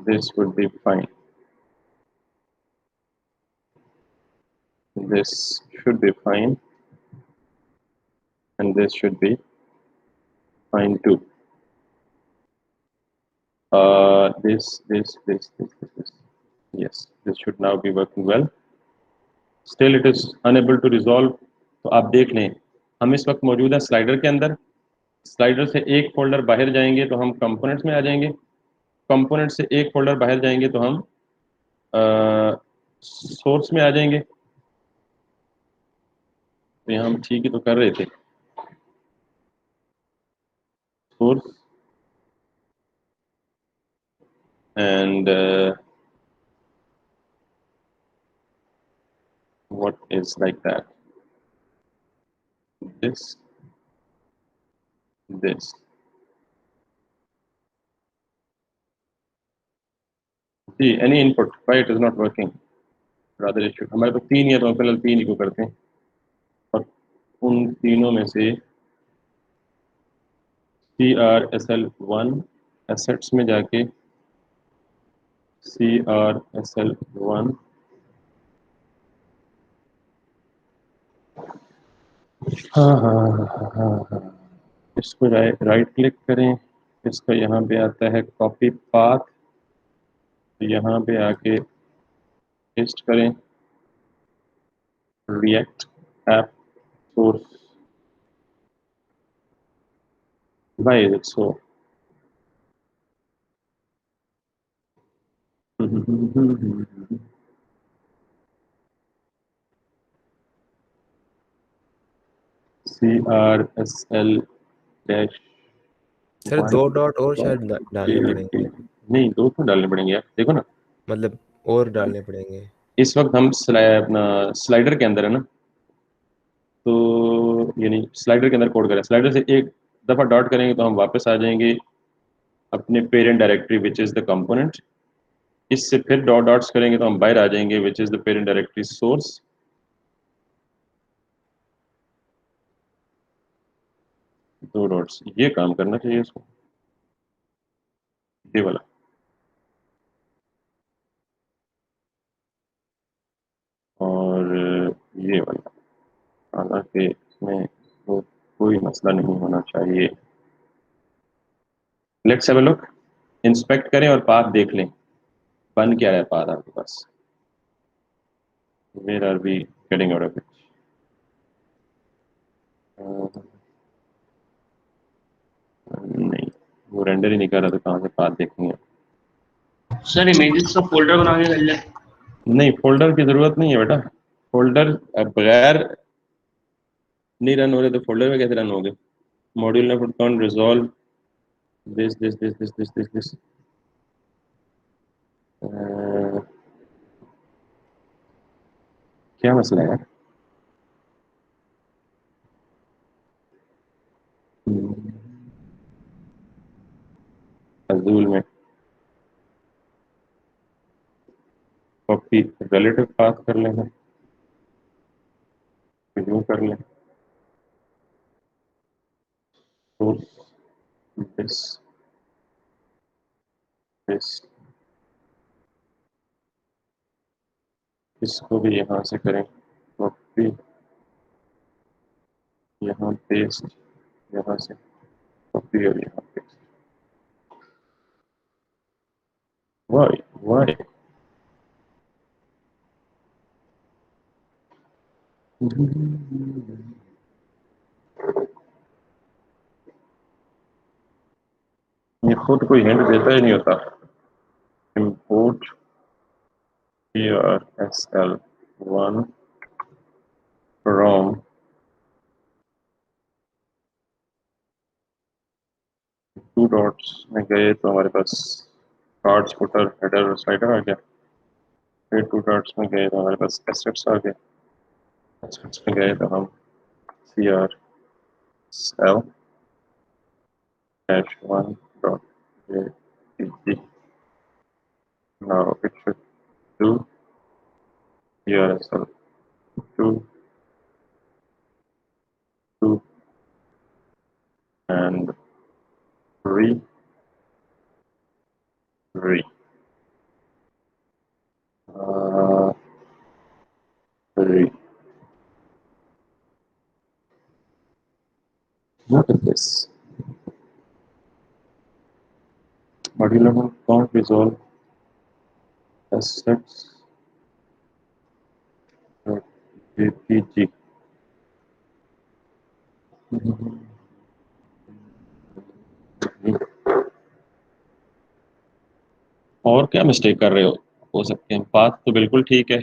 this would be fine, this should be fine, and this should be fine too. This. Yes, this should now be working well. Still it is unable to resolve. तो आप देख लें, हम इस वक्त मौजूद हैं slider के अंदर। स्लाइडर से एक फोल्डर बाहर जाएंगे तो हम कंपोनेंट्स में आ जाएंगे, कंपोनेंट से एक फोल्डर बाहर जाएंगे तो हम सोर्स में आ जाएंगे। तो यहाँ हम ठीक ही तो कर रहे थे, source and what is like that, this see any input, why it is not working, rather it should, हमारे पास तीन है तो हम फिलहाल तीन ही को करते हैं और उन तीनों में से CRSL1 एसेट्स में जाके CRSL1 हाँ, इसको राइट क्लिक करें, इसका यहाँ पे आता है कॉपी पाथ, तो यहाँ पे आके पेस्ट करें react app source. Why is it so? CRSL dash sir 2 dot और शायद डालने पड़ेंगे। नहीं, 2 तो डालने पड़ेंगे यार, देखो ना, मतलब और डालने पड़ेंगे। इस वक्त हम अपना स्लाइडर के अंदर है ना, तो यानी स्लाइडर के अंदर कोड करें, स्लाइडर से एक दफ़ा डॉट करेंगे तो हम वापस आ जाएंगे अपने parent directory which is the component. इससे फिर डॉट्स करेंगे तो हम बाहर आ जाएंगे which is the parent directory source. दो डॉट्स, ये काम करना चाहिए इसको, ये वाला। और ये वाला, हालांकि इसमें तो कोई मसला नहीं होना चाहिए। Let's have a look, inspect करें और पाथ देख लें, बन क्या रहा है पाथ आपके पास। Where are we getting out of it? नहीं, वो रेंडर ही नहीं कर रहा, तो कहाँ से पाथ देखेंगे? सर इमेजेस का फोल्डर बना के कर ले। नहीं, फोल्डर की जरूरत नहीं है बेटा, फोल्डर बगैर नहीं रन हो रहे तो फोल्डर में कैसे रन होंगे? मॉड्यूल ने पुट ऑन रिजॉल्व दिस क्या मसला है यार? अज़ूल में कॉपी रिलेटिव पाथ कर लेंगे, यूं कर लें, सोर्स दिस, इसको भी यहाँ से करें कॉपी, यहाँ पेस्ट, यहाँ से कॉपी और यहाँ पेस्ट। वाई ये खुद कोई हिंट देता ही नहीं होता। import CRSL1 from to dots में गए तो हमारे पास कार्ड्स, फुटर, हेडर और स्लाइडर आ गया। फिर टू डॉट्स में गए तो हमारे पास एसेट्स आ गए। एसेट्स में गए तो हम CRSL -1.jpg। Now it should do CRSL 2 and 3 3 3 Look at this. Modular can't resolve assets JPG. और क्या मिस्टेक कर रहे हो सकते हैं। पाथ तो बिल्कुल ठीक है,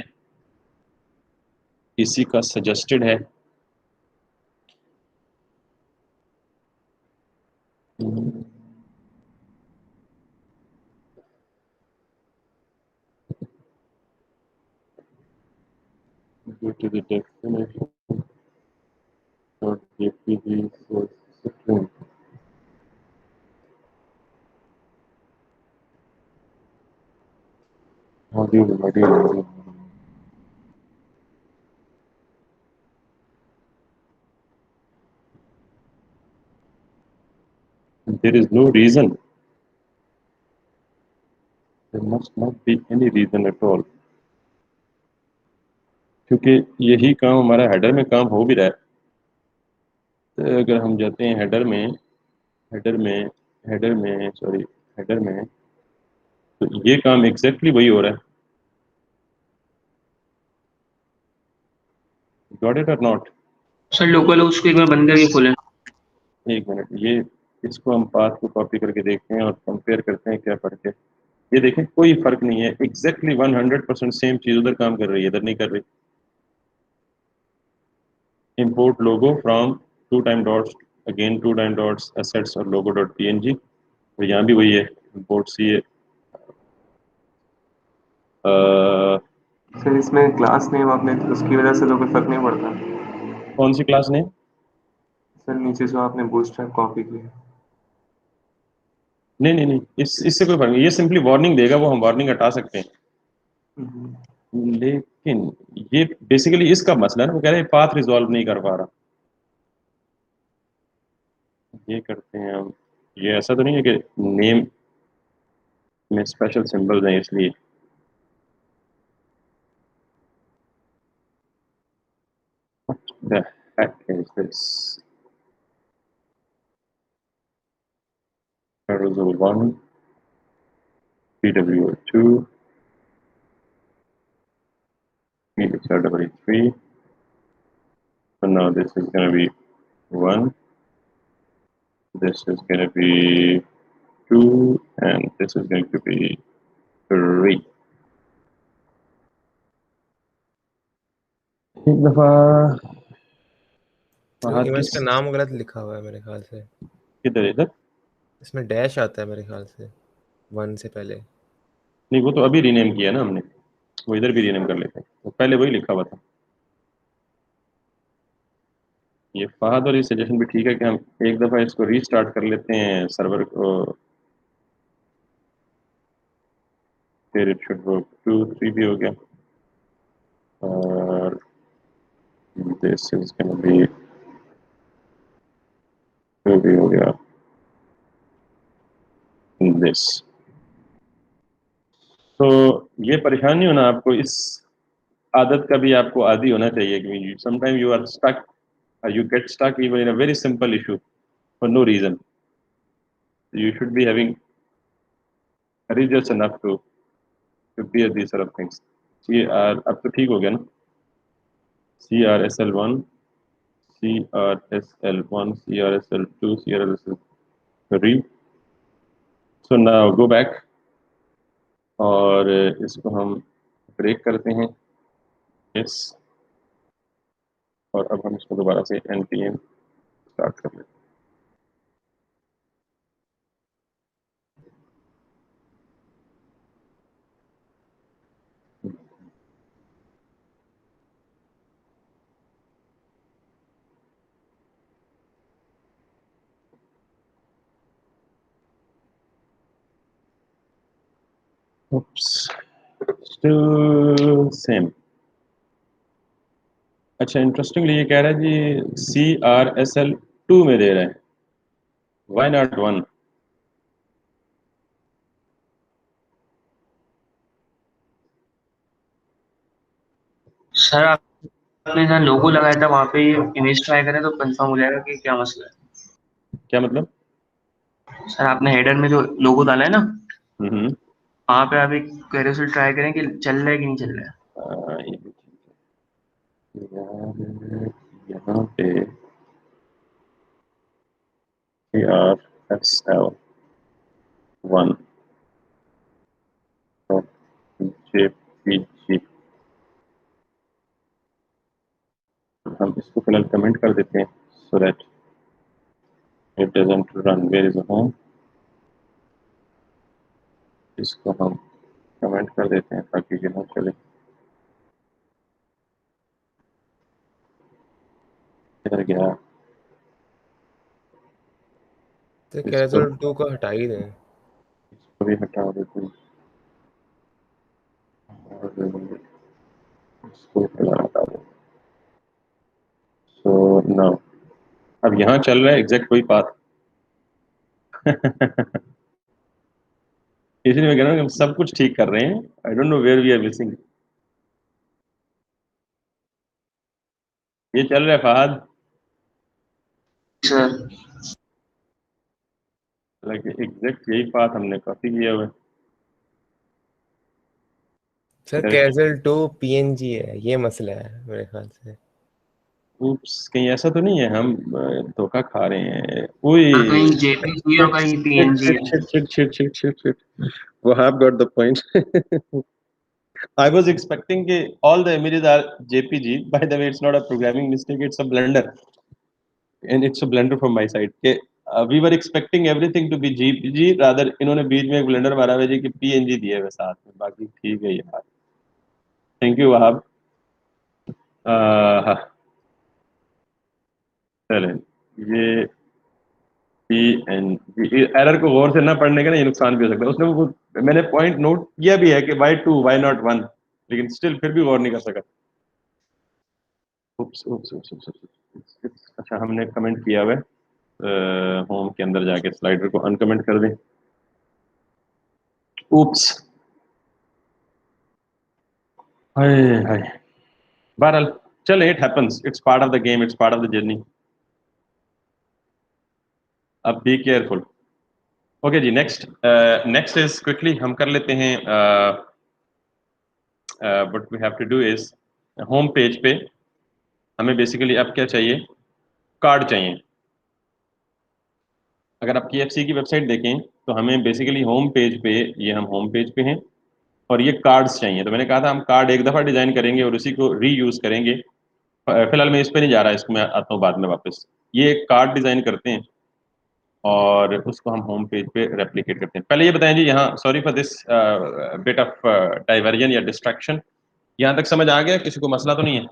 इसी का सजेस्टेड है। Go to the definition of JPG source string. Module. There is no reason. There must not be any reason at all. क्योंकि यही काम हमारा हेडर में काम हो भी रहा है। तो अगर हम जाते हैं हेडर में तो ये काम एग्जैक्टली वही हो रहा है। गॉट इट और नॉट? सर लोकल उसको एक बार बंद करके खोलें। एक मिनट, ये इसको हम पाथ को कॉपी करके देखते हैं और कंपेयर करते हैं क्या फर्क है। ये देखें कोई फर्क नहीं है, एग्जैक्टली 100% सेम चीज उधर काम कर रही है, इधर नहीं कर रही। Import logo from two time dots, again two time dots, assets और लोगो डॉट png। तो यहाँ भी वही है, इंपोर्ट सी सर इसमें क्लास नेम आपने उसकी वजह से तो कोई फर्क नहीं पड़ता। कौन सी क्लास ने? सर नीचे जो आपने बूटस्ट्रैप कॉपी की है। नहीं, इससे कोई फर्क नहीं, ये सिंपली वार्निंग देगा, वो हम वार्निंग हटा सकते हैं। लेकिन ये बेसिकली इसका मसला है ना, वो कह रहे हैं पाथ रिजॉल्व नहीं कर पा रहा। ये करते हैं हम, ये ऐसा तो नहीं है कि नेम में स्पेशल सिंबल्स हैं इसलिए। What the heck is this? Carousel 1, PWO2, EXR3. So now this is going to be 1, this is going to be 2, and this is going to be 3. एक दफा इमेज का नाम गलत लिखा हुआ है मेरे ख्याल से। किधर? इधर इसमें डैश आता है मेरे ख्याल से 1 से पहले। नहीं, वो तो अभी रीनेम किया ना हमने, वो इधर भी रीनेम कर लेते हैं, तो पहले वही लिखा हुआ था। ये फहद और ये सजेशन भी ठीक है कि हम एक दफ़ा इसको रीस्टार्ट कर लेते हैं सर्वर को, फिर इट शुड वर्क। 2 3 भी हो गया और दिस इज गोना बी 2 भी हो गया, दिस। तो ये परेशानी हो ना, आपको इस आदत का भी आपको आदी होना चाहिए कि sometime you are stuck, you get stuck even in a very simple issue for no reason. You should be having courageous enough to bear these sort of things. अब तो ठीक हो गया ना? CRSL1, CRSL1, CRSL2, CRSL3. So now go back और इसको हम break करते हैं। Yes. और अब हम इसको दोबारा से npm स्टार्ट कर लेते हैं। Oops, still same. अच्छा, इंटरेस्टिंगली ये कह रहा है जी CRSL2 में दे रहा है, व्हाई नॉट 1? सर आपने जहाँ लोगो लगाया था वहाँ पे इमेज ट्राई करें तो कंफर्म हो जाएगा कि क्या मसला क्या मतलब? है। सर आपने हेडर में जो लोगो डाला है ना, हम्म। वहाँ पे आप एक कैरोसेल ट्राई करें कि चल रहा है कि नहीं चल रहा है। ये भी ठीक है यार, यहाँ पे CRSL1 JPG, हम इसको फिलहाल कमेंट कर देते हैं so that it doesn't run. Where is the home? इसको हम कमेंट कर देते हैं ताकि ये ना चले। इधर गया, तो इसको कैजुअल 2 को हटा ही दें। इसको भी हटा देते हैं और इसको फिलहाल हटा देते हैं। सो नाउ अब यहाँ चल रहा है एग्जैक्ट वही पाथ। इसलिए मैं कह रहा हूँ कि हम सब कुछ ठीक कर रहे हैं। I don't know where we are missing. ये चल रहा है फहद, सर हालांकि एग्जैक्ट यही पाथ हमने कॉपी किया हुआ है। सर इधर कैजुअल 2 पीएनजी है, ये मसला है मेरे ख्याल से। Oops, कहीं ऐसा तो नहीं है हम धोखा खा रहे हैं? हाँ, ओए, कहीं जेपीजी और कहीं पीएनजी है। shit. Wahab got the point. I was expecting कि all the images are JPG. By the way, it's not a programming mistake, it's a blunder. And it's a blunder from my side. कि we were expecting everything to be JPG, rather इन्होंने बीच में एक blunder मारा हुआ है जी कि PNG दिए हुए साथ में। बाकी ठीक है यार। Thank you Wahab. हाँ, चलें, ये PNG एरर को गौर से ना पढ़ने का ना ये नुकसान भी हो सकता है। उसने वो मैंने पॉइंट नोट किया भी है कि वाई 2 वाई नॉट 1, लेकिन स्टिल फिर भी गौर नहीं कर सका। उप्स उप्स उप्स उप्स उप्स। अच्छा, हमने कमेंट किया हुआ है। होम के अंदर जाके स्लाइडर को अनकमेंट कर दें। उप्स, हाय हाय। बहरहाल चल, it happens, it's part of the game, it's part of the journey. अब बी केयरफुल। ओके जी, नेक्स्ट इज क्विकली हम कर लेते हैं। What we have to do is, home page पे हमें बेसिकली अब क्या चाहिए? कार्ड चाहिए। अगर आप KFC की वेबसाइट देखें तो हमें बेसिकली होम पेज पे, ये हम होम पेज पे हैं और ये कार्ड्स चाहिए। तो मैंने कहा था हम कार्ड एक दफ़ा डिज़ाइन करेंगे और उसी को रीयूज़ करेंगे। फिलहाल मैं इस पे नहीं जा रहा, इसको मैं आता हूँ बाद में वापस। ये एक कार्ड डिज़ाइन करते हैं और उसको हम होम पेज पे रेप्लिकेट करते हैं। पहले ये बताएं जी, यहाँ sorry for this bit of diversion या डिस्ट्रैक्शन। यहाँ तक समझ आ गया? किसी को मसला तो नहीं है?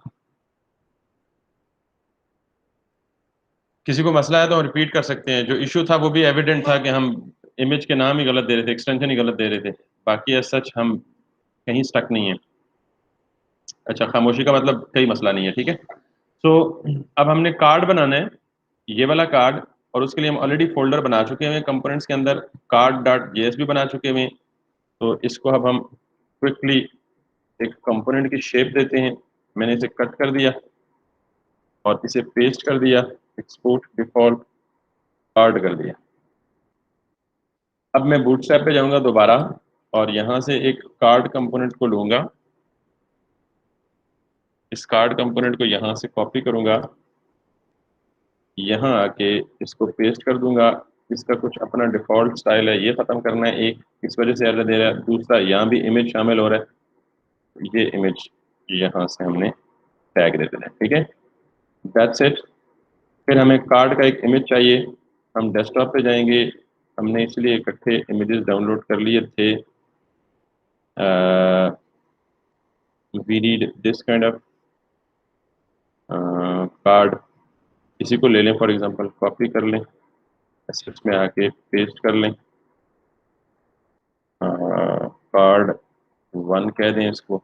किसी को मसला है तो हम रिपीट कर सकते हैं। जो इशू था वो भी एविडेंट था कि हम इमेज के नाम ही गलत दे रहे थे, एक्सटेंशन ही गलत दे रहे थे। बाकी एज सच हम कहीं स्टक नहीं है। अच्छा, खामोशी का मतलब कोई मसला नहीं है, ठीक है। सो अब हमने कार्ड बनाना है, ये वाला कार्ड, और उसके लिए हम ऑलरेडी फोल्डर बना चुके हैं कंपोनेंट्स के अंदर। कार्ड.js भी बना चुके हैं। तो इसको अब हम क्विकली एक कंपोनेंट की शेप देते हैं। मैंने इसे कट कर दिया और इसे पेस्ट कर दिया, एक्सपोर्ट डिफॉल्ट कार्ड कर दिया। अब मैं बूटस्ट्रैप पे जाऊंगा दोबारा और यहाँ से एक कार्ड कंपोनेंट को लूंगा। इस कार्ड कंपोनेंट को यहाँ से कॉपी करूंगा, यहाँ आके इसको पेस्ट कर दूंगा। इसका कुछ अपना डिफॉल्ट स्टाइल है, ये खत्म करना है। एक इस वजह से एरर दे रहा है, दूसरा यहाँ भी इमेज शामिल हो रहा है। ये इमेज यहाँ से हमने टैग दे देना है, ठीक है। That's it. फिर हमें कार्ड का एक इमेज चाहिए, हम डेस्कटॉप पे जाएंगे, हमने इसलिए इकट्ठे इमेजेस डाउनलोड कर लिए थे। We need this kind of card, इसी को ले लें फॉर एग्जांपल, कॉपी कर लें, एसेट्स में आके पेस्ट कर लें, कार्ड 1 कह दें इसको,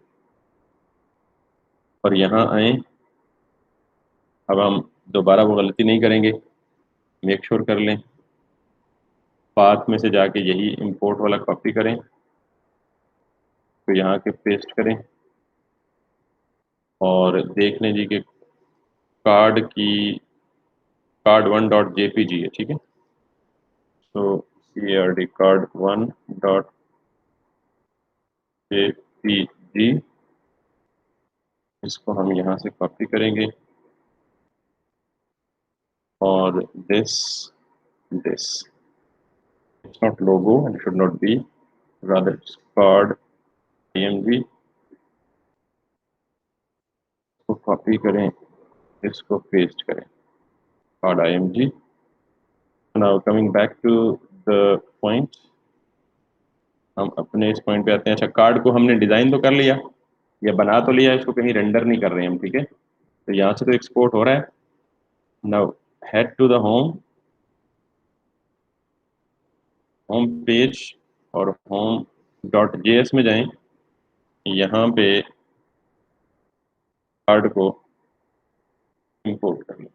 और यहाँ आए। अब हम दोबारा वो गलती नहीं करेंगे, मेक श्योर कर लें, पाथ में से जाके यही इंपोर्ट वाला कॉपी करें, तो यहाँ के पेस्ट करें और देख लें जी कि कार्ड 1 डॉट जेपीजी है, ठीक है। तो CRD कार्ड 1 डॉट जेपीजी, इसको हम यहाँ से कॉपी करेंगे और this it's not logo and should not be, rather it's card img, इसको कॉपी करें, इसको पेस्ट करें, card img। now coming back to the point, हम अपने इस पॉइंट पे आते हैं। अच्छा, कार्ड को हमने डिजाइन तो कर लिया या बना तो लिया, इसको कहीं रेंडर नहीं कर रहे हैं हम, ठीक है। तो यहाँ से तो एक्सपोर्ट हो रहा है। Now head to the home page और होम डॉट जेएस में जाएं, यहाँ पे कार्ड को इंपोर्ट कर लें,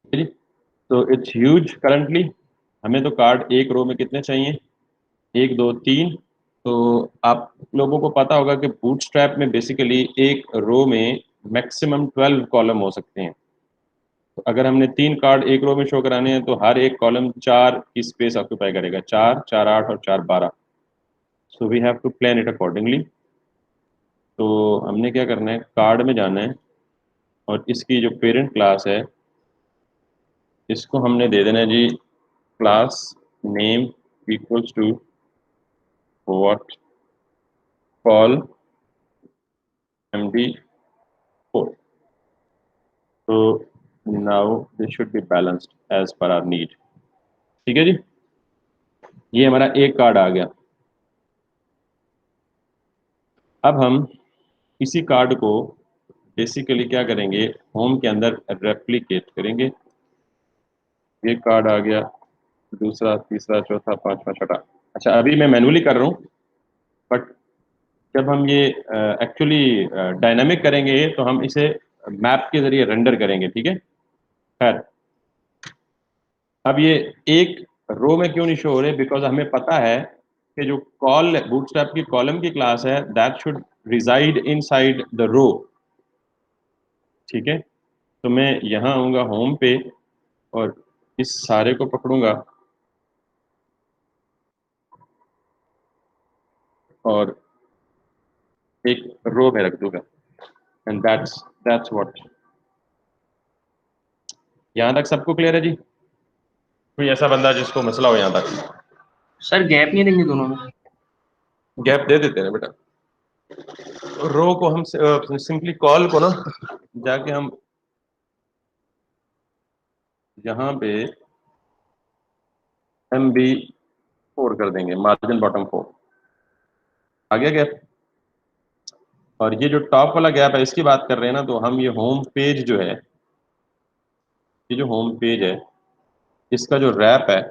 ठीक है जी। तो इट्स ह्यूज करंटली, हमें तो कार्ड एक रो में कितने चाहिए, 1 2 3। तो आप लोगों को पता होगा कि बूटस्ट्रैप में बेसिकली एक रो में मैक्सिमम 12 कॉलम हो सकते हैं। तो अगर हमने 3 कार्ड एक रो में शो कराने हैं तो हर एक कॉलम 4 की स्पेस ऑक्यूपाई करेगा, 4 4 8 और 4 12। So we have to plan it accordingly. तो हमने क्या करना है, कार्ड में जाना है और इसकी जो पेरेंट क्लास है इसको हमने दे देना है जी, class name equals to what call MD4। तो now this should be balanced as per our need, ठीक है जी। ये हमारा एक कार्ड आ गया। अब हम इसी कार्ड को बेसिकली क्या करेंगे, होम के अंदर रेप्लिकेट करेंगे। ये कार्ड आ गया, दूसरा, तीसरा, चौथा, पांचवा, छठा। अच्छा, अभी मैं मैनुअली कर रहा हूँ, बट जब हम ये एक्चुअली डायनामिक करेंगे तो हम इसे मैप के जरिए रेंडर करेंगे, ठीक है। खैर, अब ये एक रो में क्यों नहीं शो हो रहे, बिकॉज हमें पता है कि जो कॉल बूटस्ट्रैप की कॉलम की क्लास है that should reside inside the row, ठीक है। तो मैं यहाँ आऊँगा होम पे और इस सारे को पकड़ूंगा और एक रो में रख दूंगा, एंड दैट्स व्हाट। यहाँ तक सबको क्लियर है जी? कोई ऐसा बंदा जिसको मसला हो यहाँ तक? सर गैप नहीं देंगे दोनों में? गैप दे देते हैं बेटा। रो को हम सिंपली कॉल को ना जाके हम यहाँ पे MB4 कर देंगे, मार्जिन बॉटम 4 आ गया गैप। और ये जो टॉप वाला गैप है इसकी बात कर रहे हैं ना, तो हम ये होम पेज जो है, ये जो होम पेज है इसका जो रैप है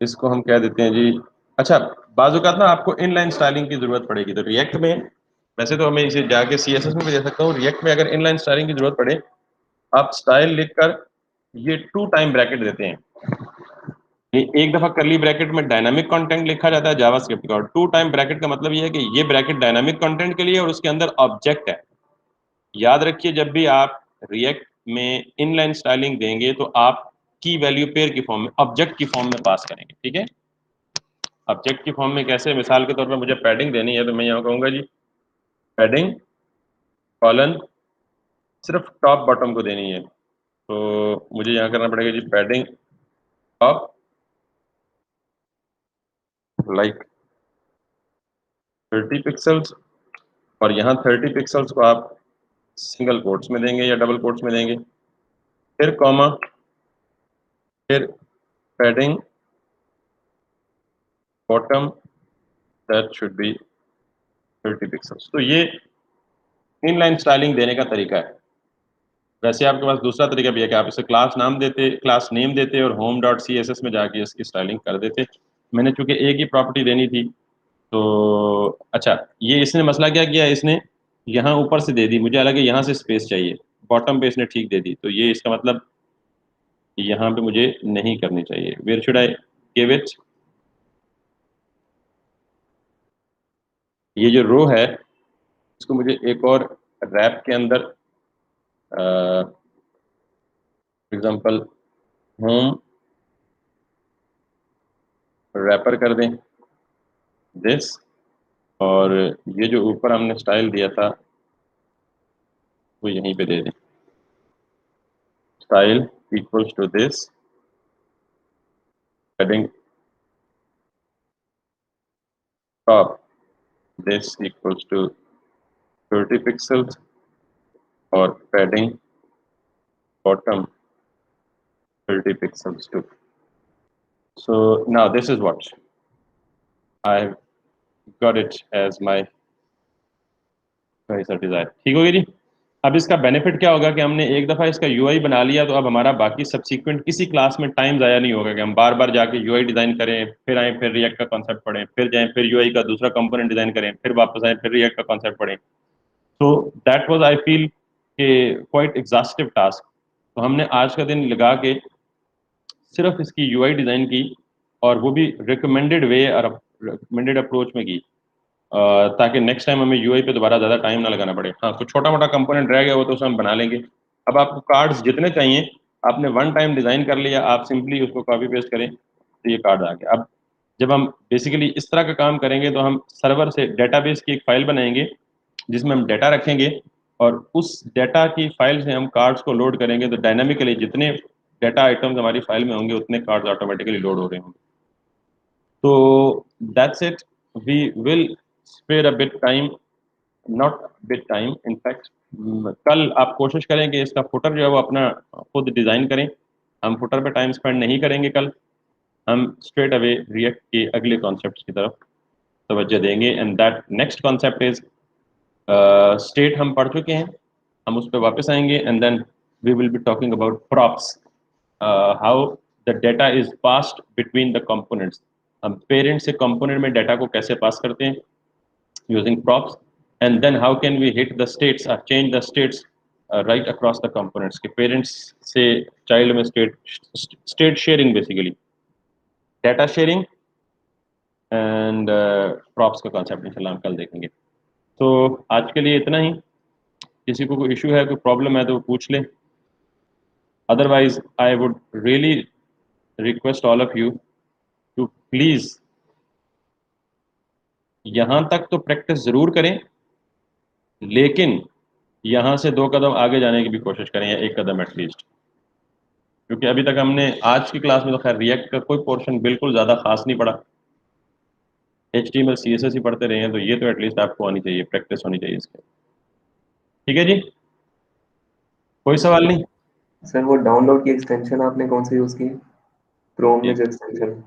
इसको हम कह देते हैं जी। अच्छा, बाज़ औक़ात ना आपको इनलाइन स्टाइलिंग की जरूरत पड़ेगी, तो रिएक्ट में वैसे तो हमें इसे जाके CSS में भी दे सकता हूँ, रिएक्ट में अगर इनलाइन स्टाइलिंग की जरूरत पड़े, आप स्टाइल लिखकर ये 2 टाइम ब्रैकेट देते हैं। ये एक दफा करली ब्रैकेट में डायनामिक कंटेंट लिखा जाता है जावास्क्रिप्ट का, और 2 टाइम ब्रैकेट का मतलब ये है कि ये ब्रैकेट डायनामिक कंटेंट के लिए और उसके अंदर ऑब्जेक्ट है। याद रखिए, जब भी आप रिएक्ट में इनलाइन स्टाइलिंग देंगे तो आप की वैल्यू पेयर की फॉर्म में, ऑब्जेक्ट की फॉर्म में पास करेंगे, ठीक है। ऑब्जेक्ट की फॉर्म में कैसे, मिसाल के तौर पर मुझे पैडिंग देनी है तो मैं यहाँ कहूँगा जी पैडिंग कॉलन सिर्फ टॉप बॉटम को देनी है, तो मुझे यहाँ करना पड़ेगा जी पैडिंग टॉप लाइक 30 पिक्सल्स, और यहाँ 30 पिक्सल्स को आप सिंगल कोट्स में देंगे या डबल कोट्स में देंगे, फिर कॉमा, फिर padding bottom that should be 30 pixels. तो ये इनलाइन स्टाइलिंग देने का तरीका है। वैसे आपके पास दूसरा तरीका भी है कि आप इसे क्लास नेम देते और home dot C S S में जाके इसकी स्टाइलिंग कर देते। मैंने चूंकि एक ही प्रॉपर्टी देनी थी तो अच्छा, ये इसने मसला क्या किया, इसने यहाँ ऊपर से दे दी, मुझे लगा यहाँ से स्पेस चाहिए, बॉटम पे इसने ठीक दे दी, तो ये इसका मतलब यहाँ पे मुझे नहीं करनी चाहिए। Where should I give it? ये जो रो है इसको मुझे एक और रैप के अंदर एग्जांपल होम रैपर कर दें दिस, और ये जो ऊपर हमने स्टाइल दिया था वो यहीं पे दे दें, style equals to this, heading top this equals to 30 pixels और padding bottom 30 pixels too. So now this is what I've got it as my desired. ठीक होगी जी। अब इसका बेनिफिट क्या होगा कि हमने एक दफ़ा इसका यूआई बना लिया तो अब हमारा बाकी सब्सिक्वेंट किसी क्लास में टाइम ज़ाया नहीं होगा कि हम बार बार जाके यूआई डिज़ाइन करें, फिर आए, फिर रिएक्ट का कॉन्सेप्ट पढ़ें, फिर जाएं, फिर यूआई का दूसरा कंपोनेंट डिज़ाइन करें, फिर वापस आए, फिर रिएक्ट का कॉन्सेप्ट पढ़ें। तो दैट वाज आई फील के क्वाइट एग्जॉस्टिव टास्क। तो हमने आज का दिन लगा के सिर्फ इसकी यूआई डिज़ाइन की, और वो भी रिकमेंडेड वे और रिकमेंडेड अप्रोच में की, ताकि नेक्स्ट टाइम हमें यूआई पे दोबारा ज़्यादा टाइम ना लगाना पड़े। हाँ, कुछ छोटा मोटा कंपोनेंट रह गया वो तो उसे हम बना लेंगे। अब आपको कार्ड्स जितने चाहिए आपने वन टाइम डिज़ाइन कर लिया, आप सिंपली उसको कॉपी पेस्ट करें तो ये कार्ड आ गया। अब जब हम बेसिकली इस तरह का काम करेंगे तो हम सर्वर से डेटाबेस की एक फाइल बनाएंगे जिसमें हम डाटा रखेंगे, और उस डाटा की फाइल से हम कार्ड्स को लोड करेंगे, तो डायनामिकली जितने डाटा आइटम्स हमारी फाइल में होंगे उतने कार्ड्स ऑटोमेटिकली लोड हो रहे होंगे। तो that's it, we will spare a bit time, not bit time in fact. कल आप कोशिश करें कि इसका फुटर जो है वो अपना खुद डिज़ाइन करें। हम फुटर पे टाइम स्पेंड नहीं करेंगे कल, हम स्ट्रेट अवे रिएक्ट के अगले कॉन्सेप्ट्स की तरफ तवज्जो देंगे। And that next concept is state हम पढ़ चुके हैं, हम उस पर वापस आएंगे, and then we will be talking about props, how the data is passed between the components. हम पेरेंट से कंपोनेंट में डाटा को कैसे पास करते हैं using props, and then how can we hit the states और change the states right across the components के parents से चाइल्ड में state sharing, basically data sharing and props का कॉन्सेप्ट इंशाल्लाह हम कल देखेंगे। तो आज के लिए इतना ही। किसी को कोई इशू है, कोई प्रॉब्लम है तो पूछ लें, otherwise I would really request all of you to please यहाँ तक तो प्रैक्टिस ज़रूर करें, लेकिन यहाँ से 2 कदम आगे जाने की भी कोशिश करें, या 1 कदम एटलीस्ट, क्योंकि अभी तक हमने आज की क्लास में तो खैर रिएक्ट का कोई पोर्शन बिल्कुल ज़्यादा खास नहीं पढ़ा, HTML CSS ही पढ़ते रहे हैं, तो ये तो एटलीस्ट आपको आनी चाहिए, प्रैक्टिस होनी चाहिए इसके। ठीक है जी, कोई सवाल नहीं? सर वो डाउनलोड की एक्सटेंशन आपने कौन सी यूज़ की, क्रोम में ये जो एक्सटेंशन?